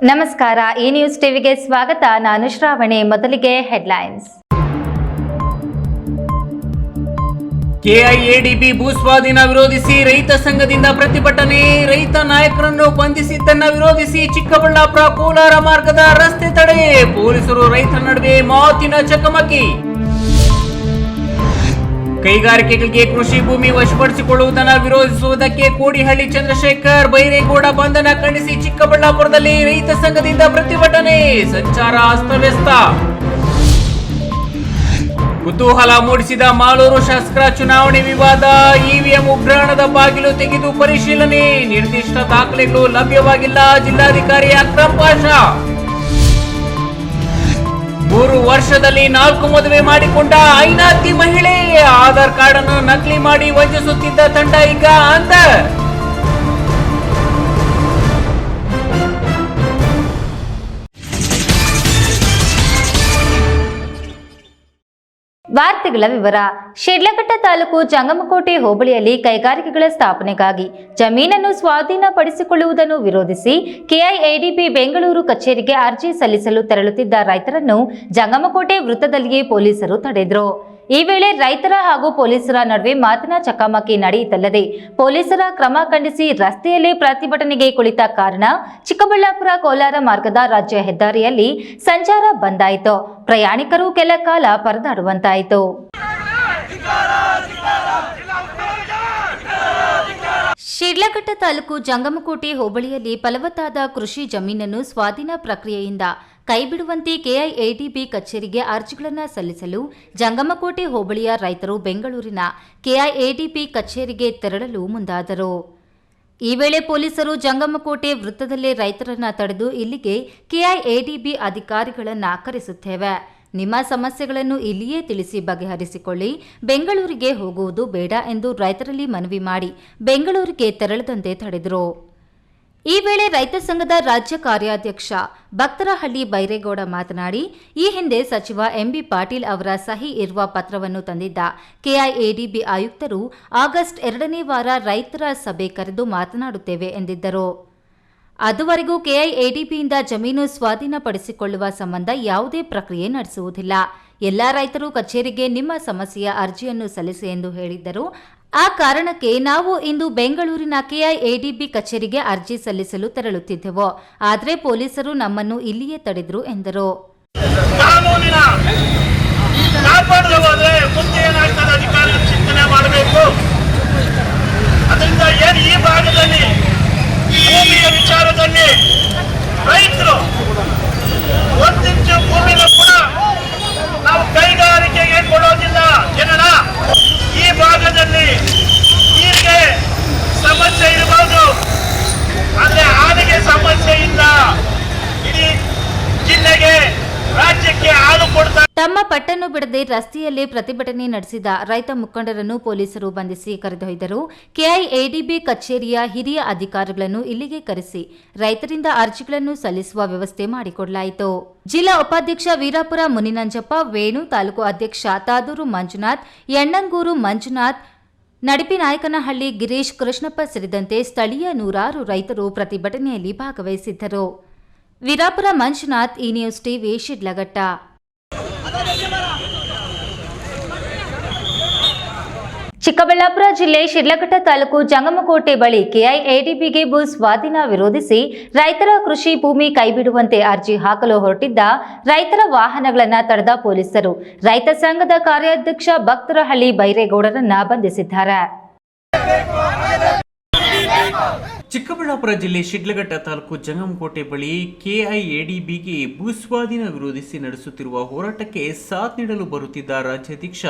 ನಮಸ್ಕಾರ, ಈ ನ್ಯೂಸ್ ಟಿವಿಗೆ ಸ್ವಾಗತ. ನಾನು ಶ್ರಾವಣಿ. ಮೊದಲಿಗೆ ಹೆಡ್ಲೈನ್ಸ್. ಕೆಐಎಡಿಬಿ ಭೂಸ್ವಾಧೀನ ವಿರೋಧಿಸಿ ರೈತ ಸಂಘದಿಂದ ಪ್ರತಿಭಟನೆ. ರೈತ ನಾಯಕರನ್ನು ಬಂಧಿಸಿದ್ದನ್ನ ವಿರೋಧಿಸಿ ಚಿಕ್ಕಬಳ್ಳಾಪುರ ಕೋಲಾರ ಮಾರ್ಗದ ರಸ್ತೆ ತಡೆ. ಪೊಲೀಸರು ರೈತರ ನಡುವೆ ಮಾತಿನ ಚಕಮಕಿ. ಕೈಗಾರಿಕೆಗಳಿಗೆ ಕೃಷಿ ಭೂಮಿ ವಶಪಡಿಸಿಕೊಳ್ಳುವುದನ್ನು ವಿರೋಧಿಸುವುದಕ್ಕೆ ಕೋಡಿಹಳ್ಳಿ ಚಂದ್ರಶೇಖರ್ ಬೈರೇಗೌಡ ಬಂಧನ ಖಂಡಿಸಿ ಚಿಕ್ಕಬಳ್ಳಾಪುರದಲ್ಲಿ ರೈತ ಸಂಘದಿಂದ ಪ್ರತಿಭಟನೆ. ಸಂಚಾರ ಅಸ್ತವ್ಯಸ್ತ. ಕುತೂಹಲ ಮೂಡಿಸಿದ ಮಾಲೂರು ಶಾಸಕರ ಚುನಾವಣೆ ವಿವಾದ. ಇವಿಎಂ ಉಗ್ರಾಣದ ಬಾಗಿಲು ತೆಗೆದು ಪರಿಶೀಲನೆ. ನಿರ್ದಿಷ್ಟ ದಾಖಲೆಗಳು ಲಭ್ಯವಾಗಿಲ್ಲ. ಜಿಲ್ಲಾಧಿಕಾರಿ ಅಕ್ರಮ್ ಪಾಷಾ. 3 ವರ್ಷದಲ್ಲಿ 4 ಮದುವೆ ಮಾಡಿಕೊಂಡ ಐನಾತಿ ಮಹಿಳೆ. ಆಧಾರ್ ಕಾರ್ಡ್ ಅನ್ನು ನಕಲಿ ಮಾಡಿ ವಂಚಿಸುತ್ತಿದ್ದ ತಂಡ ಈಗ ಅಂದರ್. ವಾರ್ತೆಗಳ ವಿವರ. ಶಿಡ್ಲಘಟ್ಟ ತಾಲೂಕು ಜಂಗಮಕೋಟೆ ಹೋಬಳಿಯಲ್ಲಿ ಕೈಗಾರಿಕೆಗಳ ಸ್ಥಾಪನೆಗಾಗಿ ಜಮೀನನ್ನು ಸ್ವಾಧೀನಪಡಿಸಿಕೊಳ್ಳುವುದನ್ನು ವಿರೋಧಿಸಿ ಕೆಐಎಡಿಬಿ ಬೆಂಗಳೂರು ಕಚೇರಿಗೆ ಅರ್ಜಿ ಸಲ್ಲಿಸಲು ತೆರಳುತ್ತಿದ್ದ ರೈತರನ್ನು ಜಂಗಮಕೋಟೆ ವೃತ್ತದಲ್ಲಿಯೇ ಪೊಲೀಸರು ತಡೆದರು. ಈ ವೇಳೆ ರೈತರ ಹಾಗೂ ಪೊಲೀಸರ ನಡುವೆ ಮಾತಿನ ಚಕಮಕಿ ನಡೆಯಿತಲ್ಲದೆ ಪೊಲೀಸರ ಕ್ರಮ ಖಂಡಿಸಿ ರಸ್ತೆಯಲ್ಲೇ ಪ್ರತಿಭಟನೆಗೆ ಕುಳಿತ ಕಾರಣ ಚಿಕ್ಕಬಳ್ಳಾಪುರ ಕೋಲಾರ ಮಾರ್ಗದ ರಾಜ್ಯ ಹೆದ್ದಾರಿಯಲ್ಲಿ ಸಂಚಾರ ಬಂದಾಯಿತು. ಪ್ರಯಾಣಿಕರು ಕೆಲ ಕಾಲ ಪರದಾಡುವಂತಾಯಿತು. ಶಿಡ್ಲಘಟ್ಟ ತಾಲೂಕು ಜಂಗಮಕೋಟೆ ಹೋಬಳಿಯಲ್ಲಿ ಫಲವತ್ತಾದ ಕೃಷಿ ಜಮೀನನ್ನು ಸ್ವಾಧೀನ ಪ್ರಕ್ರಿಯೆಯಿಂದ ಕೈಬಿಡುವಂತೆ ಕೆಐಎಡಿಬಿ ಕಚೇರಿಗೆ ಅರ್ಜಿಗಳನ್ನು ಸಲ್ಲಿಸಲು ಜಂಗಮಕೋಟೆ ಹೋಬಳಿಯ ರೈತರು ಬೆಂಗಳೂರಿನ ಕೆಐಎಡಿಬಿ ಕಚೇರಿಗೆ ತೆರಳಲು ಮುಂದಾದರು. ಈ ವೇಳೆ ಪೊಲೀಸರು ಜಂಗಮಕೋಟೆ ವೃತ್ತದಲ್ಲೇ ರೈತರನ್ನ ತಡೆದು ಇಲ್ಲಿಗೆ ಕೆಐಎಡಿಬಿ ಅಧಿಕಾರಿಗಳನ್ನು ಕರೆಸುತ್ತೇವೆ, ನಿಮ್ಮ ಸಮಸ್ಯೆಗಳನ್ನು ಇಲ್ಲಿಯೇ ತಿಳಿಸಿ ಬಗೆಹರಿಸಿಕೊಳ್ಳಿ, ಬೆಂಗಳೂರಿಗೆ ಹೋಗುವುದು ಬೇಡ ಎಂದು ರೈತರಲ್ಲಿ ಮನವಿ ಮಾಡಿ ಬೆಂಗಳೂರಿಗೆ ತೆರಳದಂತೆ ತಡೆದರು. ಈ ವೇಳೆ ರೈತ ಸಂಘದ ರಾಜ್ಯ ಕಾರ್ಯಾಧ್ಯಕ್ಷ ಭಕ್ತರಹಳ್ಳಿ ಬೈರೇಗೌಡ ಮಾತನಾಡಿ, ಈ ಹಿಂದೆ ಸಚಿವ ಎಂಬಿ ಪಾಟೀಲ್ ಅವರ ಸಹಿ ಇರುವ ಪತ್ರವನ್ನು ತಂದಿದ್ದ ಕೆಐಎಡಿಬಿ ಆಯುಕ್ತರು ಆಗಸ್ಟ್ 2ನೇ ವಾರ ರೈತರ ಸಭೆ ಕರೆದು ಮಾತನಾಡುತ್ತೇವೆ ಎಂದಿದ್ದರು. ಅದುವರೆಗೂ ಕೆಐಎಡಿಬಿಯಿಂದ ಜಮೀನು ಸ್ವಾಧೀನಪಡಿಸಿಕೊಳ್ಳುವ ಸಂಬಂಧ ಯಾವುದೇ ಪ್ರಕ್ರಿಯೆ ನಡೆಸುವುದಿಲ್ಲ. ಎಲ್ಲ ರೈತರು ಕಚೇರಿಗೆ ನಿಮ್ಮ ಸಮಸ್ಯೆಯ ಅರ್ಜಿಯನ್ನು ಸಲ್ಲಿಸಿ ಎಂದು ಹೇಳಿದ್ದರು. ಆ ಕಾರಣಕ್ಕೆ ನಾವು ಇಂದು ಬೆಂಗಳೂರಿನ ಕೆಐಎಡಿಬಿ ಕಚೇರಿಗೆ ಅರ್ಜಿ ಸಲ್ಲಿಸಲು ತೆರಳುತ್ತಿದ್ದೆವು. ಆದರೆ ಪೊಲೀಸರು ನಮ್ಮನ್ನು ಇಲ್ಲಿಯೇ ತಡೆದರು ಎಂದರು. ವಿಚಾರದಲ್ಲಿ ರೈತರು ಒಂದಿಂಚು ಭೂಮಿನೂ ಕೂಡ ನಾವು ಕೈಗಾರಿಕೆಗೆ ಕೊಡೋದಿಲ್ಲ. ಜನರ ಈ ಭಾಗದಲ್ಲಿ ನೀರಿಗೆ ಸಮಸ್ಯೆ ಇರಬಹುದು, ಆದರೆ ಹಾನಿಗೆ ಸಮಸ್ಯೆ ಇಲ್ಲ. ಇಡೀ ಜಿಲ್ಲೆಗೆ ರಾಜ್ಯಕ್ಕೆ ಹಾಲು ಕೊಡ್ತಾರೆ. ತಮ್ಮ ಪಟ್ಟನ್ನು ಬಿಡದೆ ರಸ್ತೆಯಲ್ಲೇ ಪ್ರತಿಭಟನೆ ನಡೆಸಿದ ರೈತ ಮುಖಂಡರನ್ನು ಪೊಲೀಸರು ಬಂಧಿಸಿ ಕರೆದೊಯ್ದರು. ಕೆಐಎಡಿಬಿ ಕಚೇರಿಯ ಹಿರಿಯ ಅಧಿಕಾರಿಗಳನ್ನು ಇಲ್ಲಿಗೆ ಕರೆಸಿ ರೈತರಿಂದ ಅರ್ಜಿಗಳನ್ನು ಸಲ್ಲಿಸುವ ವ್ಯವಸ್ಥೆ ಮಾಡಿಕೊಡಲಾಯಿತು. ಜಿಲ್ಲಾ ಉಪಾಧ್ಯಕ್ಷ ವೀರಾಪುರ ಮುನಿನಂಜಪ್ಪ, ವೇಣು, ತಾಲೂಕು ಅಧ್ಯಕ್ಷ ತಾದೂರು ಮಂಜುನಾಥ್, ಯಣ್ಣಂಗೂರು ಮಂಜುನಾಥ್, ನಡಿಪಿನಾಯಕನಹಳ್ಳಿ ಗಿರೀಶ್, ಕೃಷ್ಣಪ್ಪ ಸೇರಿದಂತೆ ಸ್ಥಳೀಯ ನೂರಾರು ರೈತರು ಪ್ರತಿಭಟನೆಯಲ್ಲಿ ಭಾಗವಹಿಸಿದ್ದರು. ವೀರಾಪುರ ಮಂಜುನಾಥ್, ಈ ನ್ಯೂಸ್ ಟಿವಿ, ಶಿಡ್ಲಘಟ್ಟ. ಚಿಕ್ಕಬಳ್ಳಾಪುರ ಜಿಲ್ಲೆ ಶಿಡ್ಲಘಟ್ಟ ತಾಲೂಕು ಜಂಗಮಕೋಟೆ ಬಳಿ ಕೆಐಎಡಿಬಿಗೆ ಭೂ ಸ್ವಾಧೀನ ವಿರೋಧಿಸಿ ರೈತರ ಕೃಷಿ ಭೂಮಿ ಕೈಬಿಡುವಂತೆ ಅರ್ಜಿ ಹಾಕಲು ಹೊರಟಿದ್ದ ರೈತರ ವಾಹನಗಳನ್ನು ತಡೆದ ಪೊಲೀಸರು ರೈತ ಸಂಘದ ಕಾರ್ಯಾಧ್ಯಕ್ಷ ಭಕ್ತರಹಳ್ಳಿ ಬೈರೇಗೌಡರನ್ನ ಬಂಧಿಸಿದ್ದಾರೆ. ಚಿಕ್ಕಬಳ್ಳಾಪುರ ಜಿಲ್ಲೆ ಶಿಡ್ಲಘಟ್ಟ ತಾಲೂಕು ಜಂಗಮಕೋಟೆ ಬಳಿ ಕೆಐಎಡಿಬಿಗೆ ಭೂಸ್ವಾಧೀನ ವಿರೋಧಿಸಿ ನಡೆಸುತ್ತಿರುವ ಹೋರಾಟಕ್ಕೆ ಸಾಥ್ ನೀಡಲು ಬರುತ್ತಿದ್ದ ರಾಜ್ಯಾಧ್ಯಕ್ಷ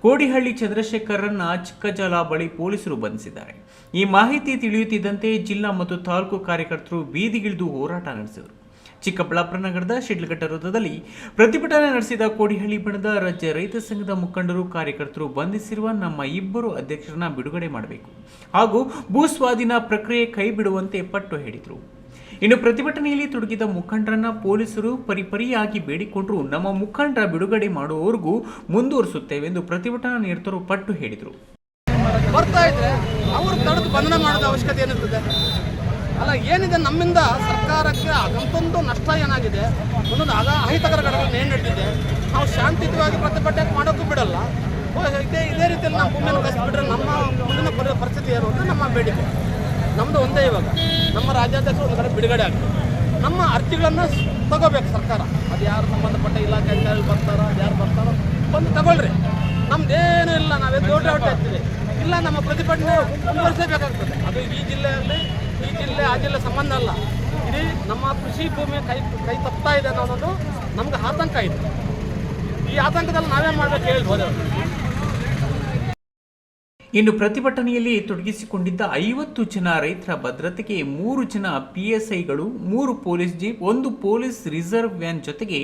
ಕೋಡಿಹಳ್ಳಿ ಚಂದ್ರಶೇಖರ್ರನ್ನ ಚಿಕ್ಕಜಾಲ ಬಳಿ ಪೊಲೀಸರು ಬಂಧಿಸಿದ್ದಾರೆ. ಈ ಮಾಹಿತಿ ತಿಳಿಯುತ್ತಿದ್ದಂತೆ ಜಿಲ್ಲಾ ಮತ್ತು ತಾಲೂಕು ಕಾರ್ಯಕರ್ತರು ಬೀದಿಗಿಳಿದು ಹೋರಾಟ ನಡೆಸಿದರು. ಚಿಕ್ಕಬಳ್ಳಾಪುರ ನಗರದ ಶಿಡ್ಲಘಟ್ಟ ವೃತ್ತದಲ್ಲಿ ಪ್ರತಿಭಟನೆ ನಡೆಸಿದ ಕೋಡಿಹಳ್ಳಿ ಬಣದ ರಾಜ್ಯ ರೈತ ಸಂಘದ ಮುಖಂಡರು, ಕಾರ್ಯಕರ್ತರು ಬಂಧಿಸಿರುವ ನಮ್ಮ 2 ಅಧ್ಯಕ್ಷರನ್ನ ಬಿಡುಗಡೆ ಮಾಡಬೇಕು ಹಾಗೂ ಭೂ ಸ್ವಾಧೀನ ಪ್ರಕ್ರಿಯೆ ಕೈ ಬಿಡುವಂತೆ ಪಟ್ಟು ಹೇಳಿದರು. ಇನ್ನು ಪ್ರತಿಭಟನೆಯಲ್ಲಿ ತೊಡಗಿದ ಮುಖಂಡರನ್ನ ಪೊಲೀಸರು ಪರಿಪರಿಯಾಗಿ ಬೇಡಿಕೊಂಡರೂ ನಮ್ಮ ಮುಖಂಡರ ಬಿಡುಗಡೆ ಮಾಡುವವರೆಗೂ ಮುಂದುವರಿಸುತ್ತೇವೆಂದು ಪ್ರತಿಭಟನಾ ನಿರತರು ಪಟ್ಟು ಹೇಳಿದರು. ಬರ್ತಾ ಇದ್ರೆ ಅವರು ತಡೆದು ಬಂಧನ ಮಾಡೋದ ಅವಶ್ಯಕತೆ ಏನಿರ್ತದೆ? ಅಲ್ಲ ಏನಿದೆ ನಮ್ಮಿಂದ ಸರ್ಕಾರಕ್ಕೆ ಅದಂತೊಂದು ನಷ್ಟ ಏನಾಗಿದೆ, ಒಂದೊಂದು ಅಹಿತಕರ ಘಟನೆಗಳು ಏನು ನಡೆದಿದೆ. ನಾವು ಶಾಂತಿಯುತವಾಗಿ ಪ್ರತಿಭಟನೆ ಮಾಡೋಕ್ಕೂ ಬಿಡಲ್ಲ. ಇದೇ ರೀತಿಯಲ್ಲಿ ನಾವು ಭೂಮಿಯನ್ನು ಕಸಿಬಿಟ್ರೆ ನಮ್ಮ ಮುಂದಿನ ಪರಿಸ್ಥಿತಿ ಏನು ಅಂದರೆ ನಮ್ಮ ಬೇಡಿಕೆ ನಮ್ಮದು ಒಂದೇ. ಇವಾಗ ನಮ್ಮ ರಾಜ್ಯಾಧ್ಯಕ್ಷರು ಒಂದು ಕಡೆ ಬಿಡುಗಡೆ ಆಗ್ತದೆ. ನಮ್ಮ ಅರ್ಜಿಗಳನ್ನು ತಗೋಬೇಕು ಸರ್ಕಾರ. ಅದು ಯಾರು ಸಂಬಂಧಪಟ್ಟ ಇಲಾಖೆ ಅಧಿಕಾರಿಗಳು ಬರ್ತಾರೋ, ಅದು ಯಾರು ಬರ್ತಾರೋ ಬಂದು ತಗೊಳ್ರಿ. ನಮ್ದೇನೂ ಇಲ್ಲ, ನಾವೇ ದೊಡ್ಡ ಇರ್ತೀವಿ. ಇಲ್ಲ, ನಮ್ಮ ಪ್ರತಿಭಟನೆ ಮುಂದುವರಿಸಬೇಕಾಗ್ತದೆ. ಅದು ಈ ಜಿಲ್ಲೆ ಆಗಲಿ, ಈ ಜಿಲ್ಲೆ ಆ ಜಿಲ್ಲೆ ಸಂಬಂಧ ಅಲ್ಲ. ಇಡೀ ನಮ್ಮ ಕೃಷಿ ಭೂಮಿ ಕೈ ತಪ್ತಾ ಇದೆ ಅನ್ನೋದು ನಮ್ಗೆ ಆತಂಕ ಇದೆ. ಈ ಆತಂಕದಲ್ಲಿ ನಾವೇನು ಮಾಡಬೇಕು ಹೇಳ್ಬೋದು. ಇನ್ನು ಪ್ರತಿಭಟನೆಯಲ್ಲಿ ತೊಡಗಿಸಿಕೊಂಡಿದ್ದ 50 ಜನ ರೈತರ ಭದ್ರತೆಗೆ 3 ಜನ PSIಗಳು, 3 police jeep, 1 police reserve van ಜೊತೆಗೆ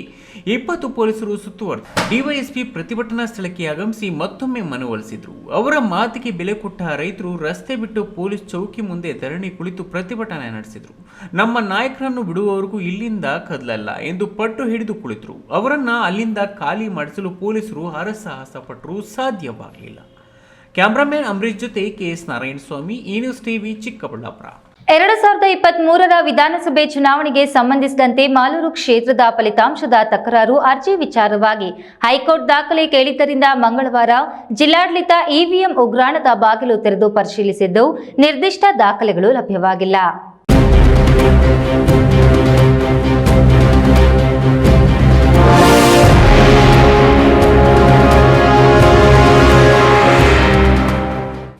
20 ಪೊಲೀಸರು ಸುತ್ತುವರೆದು ಡಿವೈಎಸ್ಪಿ ಪ್ರತಿಭಟನಾ ಸ್ಥಳಕ್ಕೆ ಆಗಮಿಸಿ ಮತ್ತೊಮ್ಮೆ ಮನವೊಲಿಸಿದ್ರು. ಅವರ ಮಾತಿಗೆ ಬೆಲೆ ಕೊಟ್ಟ ರೈತರು ರಸ್ತೆ ಬಿಟ್ಟು ಪೊಲೀಸ್ ಚೌಕಿ ಮುಂದೆ ಧರಣಿ ಕುಳಿತು ಪ್ರತಿಭಟನೆ ನಡೆಸಿದ್ರು. ನಮ್ಮ ನಾಯಕರನ್ನು ಬಿಡುವವರೆಗೂ ಇಲ್ಲಿಂದ ಕದಲಲ್ಲ ಎಂದು ಪಟ್ಟು ಹಿಡಿದು ಕುಳಿತರು. ಅವರನ್ನ ಅಲ್ಲಿಂದ ಖಾಲಿ ಮಾಡಿಸಲು ಪೊಲೀಸರು ಹರಸಾಹಸ ಪಟ್ಟರು, ಸಾಧ್ಯವಾಗಲಿಲ್ಲ. ಕ್ಯಾಮ್ರಾಮನ್ ಅಂಬರೀಶ್ ಜೊತೆ KS ನಾರಾಯಣಸ್ವಾಮಿ, ಈ ನ್ಯೂಸ್ ಟಿವಿ, ಚಿಕ್ಕಬಳ್ಳಾಪುರ. 2023ರ ವಿಧಾನಸಭೆ ಚುನಾವಣೆಗೆ ಸಂಬಂಧಿಸಿದಂತೆ ಮಾಲೂರು ಕ್ಷೇತ್ರದ ಫಲಿತಾಂಶದ ತಕರಾರು ಅರ್ಜಿ ವಿಚಾರವಾಗಿ ಹೈಕೋರ್ಟ್ ದಾಖಲೆ ಕೇಳಿದ್ದರಿಂದ ಮಂಗಳವಾರ ಜಿಲ್ಲಾಡಳಿತ EVM ಉಗ್ರಾಣದ ಬಾಗಿಲು ತೆರೆದು ಪರಿಶೀಲಿಸಿದ್ದು, ನಿರ್ದಿಷ್ಟ ದಾಖಲೆಗಳು ಲಭ್ಯವಾಗಿಲ್ಲ.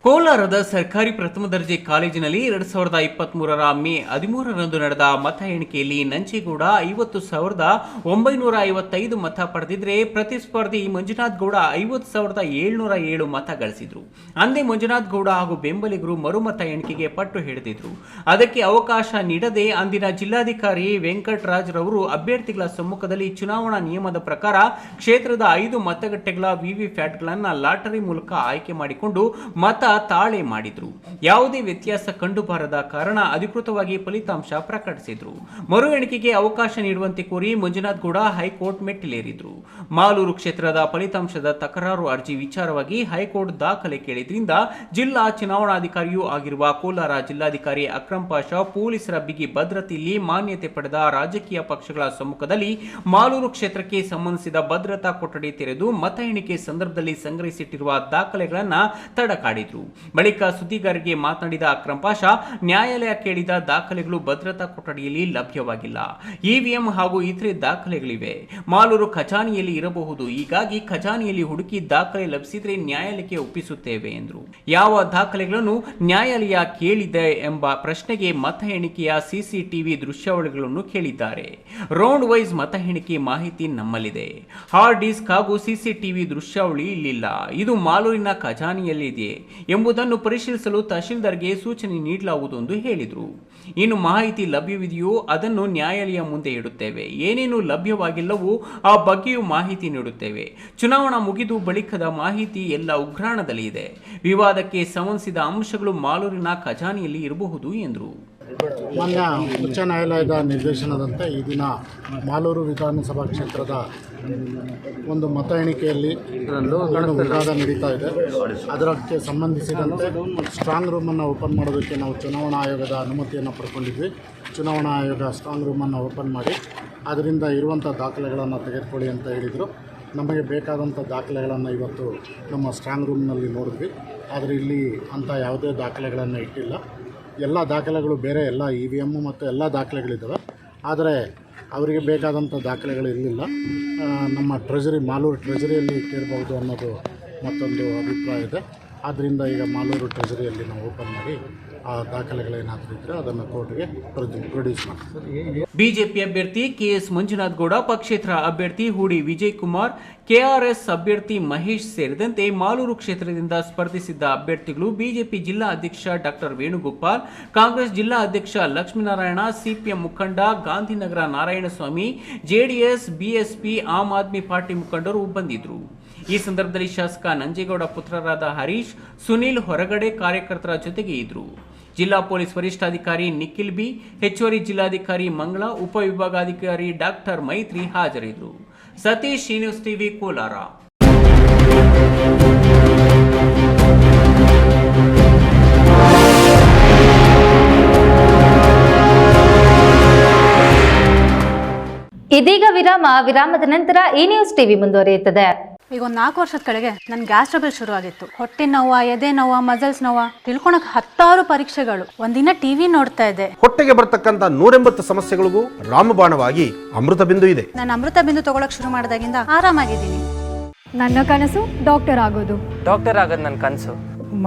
ಕೋಲಾರದ ಸರ್ಕಾರಿ ಪ್ರಥಮ ದರ್ಜೆ ಕಾಲೇಜಿನಲ್ಲಿ 2023ರ ಮೇ 13ರಂದು ನಡೆದ ಮತ ಎಣಿಕೆಯಲ್ಲಿ ನಂಜೇಗೌಡ 50,955 ಮತ ಪಡೆದಿದ್ರೆ ಪ್ರತಿಸ್ಪರ್ಧಿ ಮಂಜುನಾಥ್ ಗೌಡ 50,707 ಮತ ಗಳಿಸಿದ್ರು. ಅಂದೇ ಮಂಜುನಾಥ್ ಗೌಡ ಹಾಗೂ ಬೆಂಬಲಿಗರು ಮರುಮತ ಎಣಿಕೆಗೆ ಪಟ್ಟು ಹಿಡಿದಿದ್ರು. ಅದಕ್ಕೆ ಅವಕಾಶ ನೀಡದೆ ಅಂದಿನ ಜಿಲ್ಲಾಧಿಕಾರಿ ವೆಂಕಟರಾಜ್ ರವರು ಅಭ್ಯರ್ಥಿಗಳ ಸಮ್ಮುಖದಲ್ಲಿ ಚುನಾವಣಾ ನಿಯಮದ ಪ್ರಕಾರ ಕ್ಷೇತ್ರದ 5 ಮತಗಟ್ಟೆಗಳ ವಿವಿಪ್ಯಾಟ್ಗಳನ್ನು ಲಾಟರಿ ಮೂಲಕ ಆಯ್ಕೆ ಮಾಡಿಕೊಂಡು ಮತ ತಾಳೆ ಮಾಡಿದ್ರು. ಯಾವುದೇ ವ್ಯತ್ಯಾಸ ಕಂಡುಬರದ ಕಾರಣ ಅಧಿಕೃತವಾಗಿ ಫಲಿತಾಂಶ ಪ್ರಕಟಿಸಿದ್ರು. ಮರು ಎಣಿಕೆಗೆ ಅವಕಾಶ ನೀಡುವಂತೆ ಕೋರಿ ಮಂಜುನಾಥ್ ಗೌಡ ಹೈಕೋರ್ಟ್ ಮೆಟ್ಟಿಲೇರಿದ್ರು. ಮಾಲೂರು ಕ್ಷೇತ್ರದ ಫಲಿತಾಂಶದ ತಕರಾರು ಅರ್ಜಿ ವಿಚಾರವಾಗಿ ಹೈಕೋರ್ಟ್ ದಾಖಲೆ ಕೇಳಿದ್ರಿಂದ ಜಿಲ್ಲಾ ಚುನಾವಣಾಧಿಕಾರಿಯೂ ಆಗಿರುವ ಕೋಲಾರ ಜಿಲ್ಲಾಧಿಕಾರಿ ಅಕ್ರಮ್ ಪಾಷಾ ಪೊಲೀಸರ ಬಿಗಿ ಭದ್ರತೆಯಲ್ಲಿ ಮಾನ್ಯತೆ ಪಡೆದ ರಾಜಕೀಯ ಪಕ್ಷಗಳ ಸಮ್ಮುಖದಲ್ಲಿ ಮಾಲೂರು ಕ್ಷೇತ್ರಕ್ಕೆ ಸಂಬಂಧಿಸಿದ ಭದ್ರತಾ ಕೊಠಡಿ ತೆರೆದು ಮತ ಎಣಿಕೆ ಸಂದರ್ಭದಲ್ಲಿ ಸಂಗ್ರಹಿಸಿಟ್ಟಿರುವ ದಾಖಲೆಗಳನ್ನು ತಡಕಾಡಿದ್ರು. ಬಳಿಕ ಸುದ್ದಿಗಾರರಿಗೆ ಮಾತನಾಡಿದ ಅಕ್ರಮ್ ಪಾಷಾ, ನ್ಯಾಯಾಲಯ ಕೇಳಿದ ದಾಖಲೆಗಳು ಭದ್ರತಾ ಕೊಠಡಿಯಲ್ಲಿ ಲಭ್ಯವಾಗಿಲ್ಲ. EVM ಹಾಗೂ ಇತರೆ ದಾಖಲೆಗಳಿವೆ. ಮಾಲೂರು ಖಜಾನೆಯಲ್ಲಿ ಇರಬಹುದು. ಹೀಗಾಗಿ ಖಜಾನೆಯಲ್ಲಿ ಹುಡುಕಿ ದಾಖಲೆ ಲಭಿಸಿದ್ರೆ ನ್ಯಾಯಾಲಯಕ್ಕೆ ಒಪ್ಪಿಸುತ್ತೇವೆ ಎಂದರು. ಯಾವ ದಾಖಲೆಗಳನ್ನು ನ್ಯಾಯಾಲಯ ಕೇಳಿದೆ ಎಂಬ ಪ್ರಶ್ನೆಗೆ ಮತ ಎಣಿಕೆಯ CCTV ದೃಶ್ಯಾವಳಿಗಳನ್ನು ಕೇಳಿದ್ದಾರೆ. ರೌಂಡ್ ವೈಸ್ ಮತ ಎಣಿಕೆ ಮಾಹಿತಿ ನಮ್ಮಲ್ಲಿದೆ. ಹಾರ್ಡ್ ಡಿಸ್ಕ್ ಹಾಗೂ CCTV ದೃಶ್ಯಾವಳಿ ಇಲ್ಲಿಲ್ಲ. ಇದು ಮಾಲೂರಿನ ಖಜಾನೆಯಲ್ಲಿದೆ ಎಂಬುದನ್ನು ಪರಿಶೀಲಿಸಲು ತಹಶೀಲ್ದಾರ್ಗೆ ಸೂಚನೆ ನೀಡಲಾಗುವುದು ಎಂದು ಹೇಳಿದರು. ಇನ್ನು ಮಾಹಿತಿ ಲಭ್ಯವಿದೆಯೋ ಅದನ್ನು ನ್ಯಾಯಾಲಯ ಮುಂದೆ ಇಡುತ್ತೇವೆ. ಏನೇನು ಲಭ್ಯವಾಗಿಲ್ಲವೋ ಆ ಬಗ್ಗೆಯೂ ಮಾಹಿತಿ ನೀಡುತ್ತೇವೆ. ಚುನಾವಣಾ ಮುಗಿದು ಬಳಿಕದ ಮಾಹಿತಿ ಎಲ್ಲ ಉಗ್ರಾಣದಲ್ಲಿ ಇದೆ. ವಿವಾದಕ್ಕೆ ಸಂಬಂಧಿಸಿದ ಅಂಶಗಳು ಮಾಲೂರಿನ ಖಜಾನೆಯಲ್ಲಿ ಇರಬಹುದು ಎಂದರು. ಮಾನ್ಯ ಉಚ್ಚ ನ್ಯಾಯಾಲಯದ ನಿರ್ದೇಶನದಂತೆ ಈ ದಿನ ಮಾಲೂರು ವಿಧಾನಸಭಾ ಕ್ಷೇತ್ರದ ಒಂದು ಮತ ಎಣಿಕೆಯಲ್ಲಿ ವಿವಾದ ನಡೀತಾ ಇದೆ. ಅದಕ್ಕೆ ಸಂಬಂಧಿಸಿದಂತೆ ಸ್ಟ್ರಾಂಗ್ ರೂಮನ್ನು ಓಪನ್ ಮಾಡೋದಕ್ಕೆ ನಾವು ಚುನಾವಣಾ ಆಯೋಗದ ಅನುಮತಿಯನ್ನು ಪಡ್ಕೊಂಡಿದ್ವಿ. ಚುನಾವಣಾ ಆಯೋಗ ಸ್ಟ್ರಾಂಗ್ ರೂಮನ್ನು ಓಪನ್ ಮಾಡಿ ಅದರಿಂದ ಇರುವಂಥ ದಾಖಲೆಗಳನ್ನು ತೆಗೆದುಕೊಳ್ಳಿ ಅಂತ ಹೇಳಿದರು. ನಮಗೆ ಬೇಕಾದಂಥ ದಾಖಲೆಗಳನ್ನು ಇವತ್ತು ನಮ್ಮ ಸ್ಟ್ರಾಂಗ್ ರೂಮ್ನಲ್ಲಿ ನೋಡಿದ್ವಿ. ಆದರೆ ಇಲ್ಲಿ ಅಂಥ ಯಾವುದೇ ದಾಖಲೆಗಳನ್ನು ಇಟ್ಟಿಲ್ಲ. ಎಲ್ಲ ದಾಖಲೆಗಳು ಬೇರೆ, ಎಲ್ಲ EVM ಮತ್ತು ಎಲ್ಲ ದಾಖಲೆಗಳಿದ್ದಾವೆ. ಆದರೆ ಅವರಿಗೆ ಬೇಕಾದಂಥ ದಾಖಲೆಗಳು ಇರಲಿಲ್ಲ. ನಮ್ಮ ಮಾಲೂರು ಟ್ರೆಜರಿಯಲ್ಲಿ ಇಟ್ಟಿರಬಹುದು ಅನ್ನೋದು ಮತ್ತೊಂದು ಅಭಿಪ್ರಾಯ ಇದೆ. ಆದ್ದರಿಂದ ಈಗ ಮಾಲೂರು ಟ್ರೆಜರಿಯಲ್ಲಿ ನಾವು ಓಪನ್ ಮಾಡಿ ಆ ದಾಖಲೆಗಳೇನಾದರೂ ಇದ್ದರೆ ಅದನ್ನು ಕೋರ್ಟ್ಗೆ ಪ್ರೊಡ್ಯೂಸ್ ಮಾಡ್ತೀವಿ. ಬಿಜೆಪಿ ಅಭ್ಯರ್ಥಿ KS ಮಂಜುನಾಥ್ ಗೌಡ, ಪಕ್ಷೇತರ ಅಭ್ಯರ್ಥಿ ಹೂಡಿ ವಿಜಯ್ ಕುಮಾರ್, KRS ಅಭ್ಯರ್ಥಿ ಮಹೇಶ್ ಸೇರಿದಂತೆ ಮಾಲೂರು ಕ್ಷೇತ್ರದಿಂದ ಸ್ಪರ್ಧಿಸಿದ್ದ ಅಭ್ಯರ್ಥಿಗಳು ಬಿಜೆಪಿ ಜಿಲ್ಲಾ ಅಧ್ಯಕ್ಷ ಡಾಕ್ಟರ್ ವೇಣುಗೋಪಾಲ್, ಕಾಂಗ್ರೆಸ್ ಜಿಲ್ಲಾ ಅಧ್ಯಕ್ಷ ಲಕ್ಷ್ಮೀನಾರಾಯಣ, CPM ಮುಖಂಡ Gandhinagar Narayanaswamy, JDS, BSP, Aam Aadmi party ಮುಖಂಡರು ಬಂದಿದ್ದರು. ಈ ಸಂದರ್ಭದಲ್ಲಿ ಶಾಸಕ ನಂಜೇಗೌಡ ಪುತ್ರರಾದ ಹರೀಶ್, ಸುನೀಲ್ ಹೊರಗಡೆ ಕಾರ್ಯಕರ್ತರ ಜೊತೆಗೆ ಇದ್ದರು. ಜಿಲ್ಲಾ ಪೊಲೀಸ್ ವರಿಷ್ಠಾಧಿಕಾರಿ ನಿಖಿಲ್ ಬಿ, ಹೆಚ್ಚುವರಿ ಜಿಲ್ಲಾಧಿಕಾರಿ ಮಂಗಳ, ಉಪವಿಭಾಗಾಧಿಕಾರಿ ಡಾಕ್ಟರ್ ಮೈತ್ರಿ ಹಾಜರಿದ್ದರು. Satish, news TV, Kolar. ವಿರಾಮದ ನಂತರ ಈ ನ್ಯೂಸ್ ಟಿವಿ ಮುಂದುವರಿಯುತ್ತದೆ. ಈಗ ಒಂದು 4 ವರ್ಷದ ಕೆಳಗೆ ನನ್ನ ಗ್ಯಾಸ್ ಟ್ರಬಲ್ ಶುರು ಆಗಿತ್ತು. ಹೊಟ್ಟೆ ನೋವು, ಎದೆ ನೋವು, ಮಸಲ್ಸ್ ನೋವು ತಿಳ್ಕೊಳಕ್ 10 ಪರೀಕ್ಷೆಗಳು. ಒಂದಿನ ಟಿವಿ ನೋಡ್ತಾ ಇದ್ದೆ. ಹೊಟ್ಟೆಗೆ ಬರ್ತಕ್ಕಂಥ 180 ಸಮಸ್ಯೆಗಳಿಗೂ ರಾಮಬಾಣವಾಗಿ ಅಮೃತ ಬಿಂದು ಇದೆ. ನಾನು ಅಮೃತ ಬಿಂದು ತಗೊಳಕ್ ಶುರು ಮಾಡಿದಾಗಿಂದ ಆರಾಮಾಗಿದ್ದೀನಿ. ನನ್ನ ಕನಸು ಡಾಕ್ಟರ್ ಆಗೋದು. ಡಾಕ್ಟರ್ ಆಗೋದು ನನ್ನ ಕನಸು.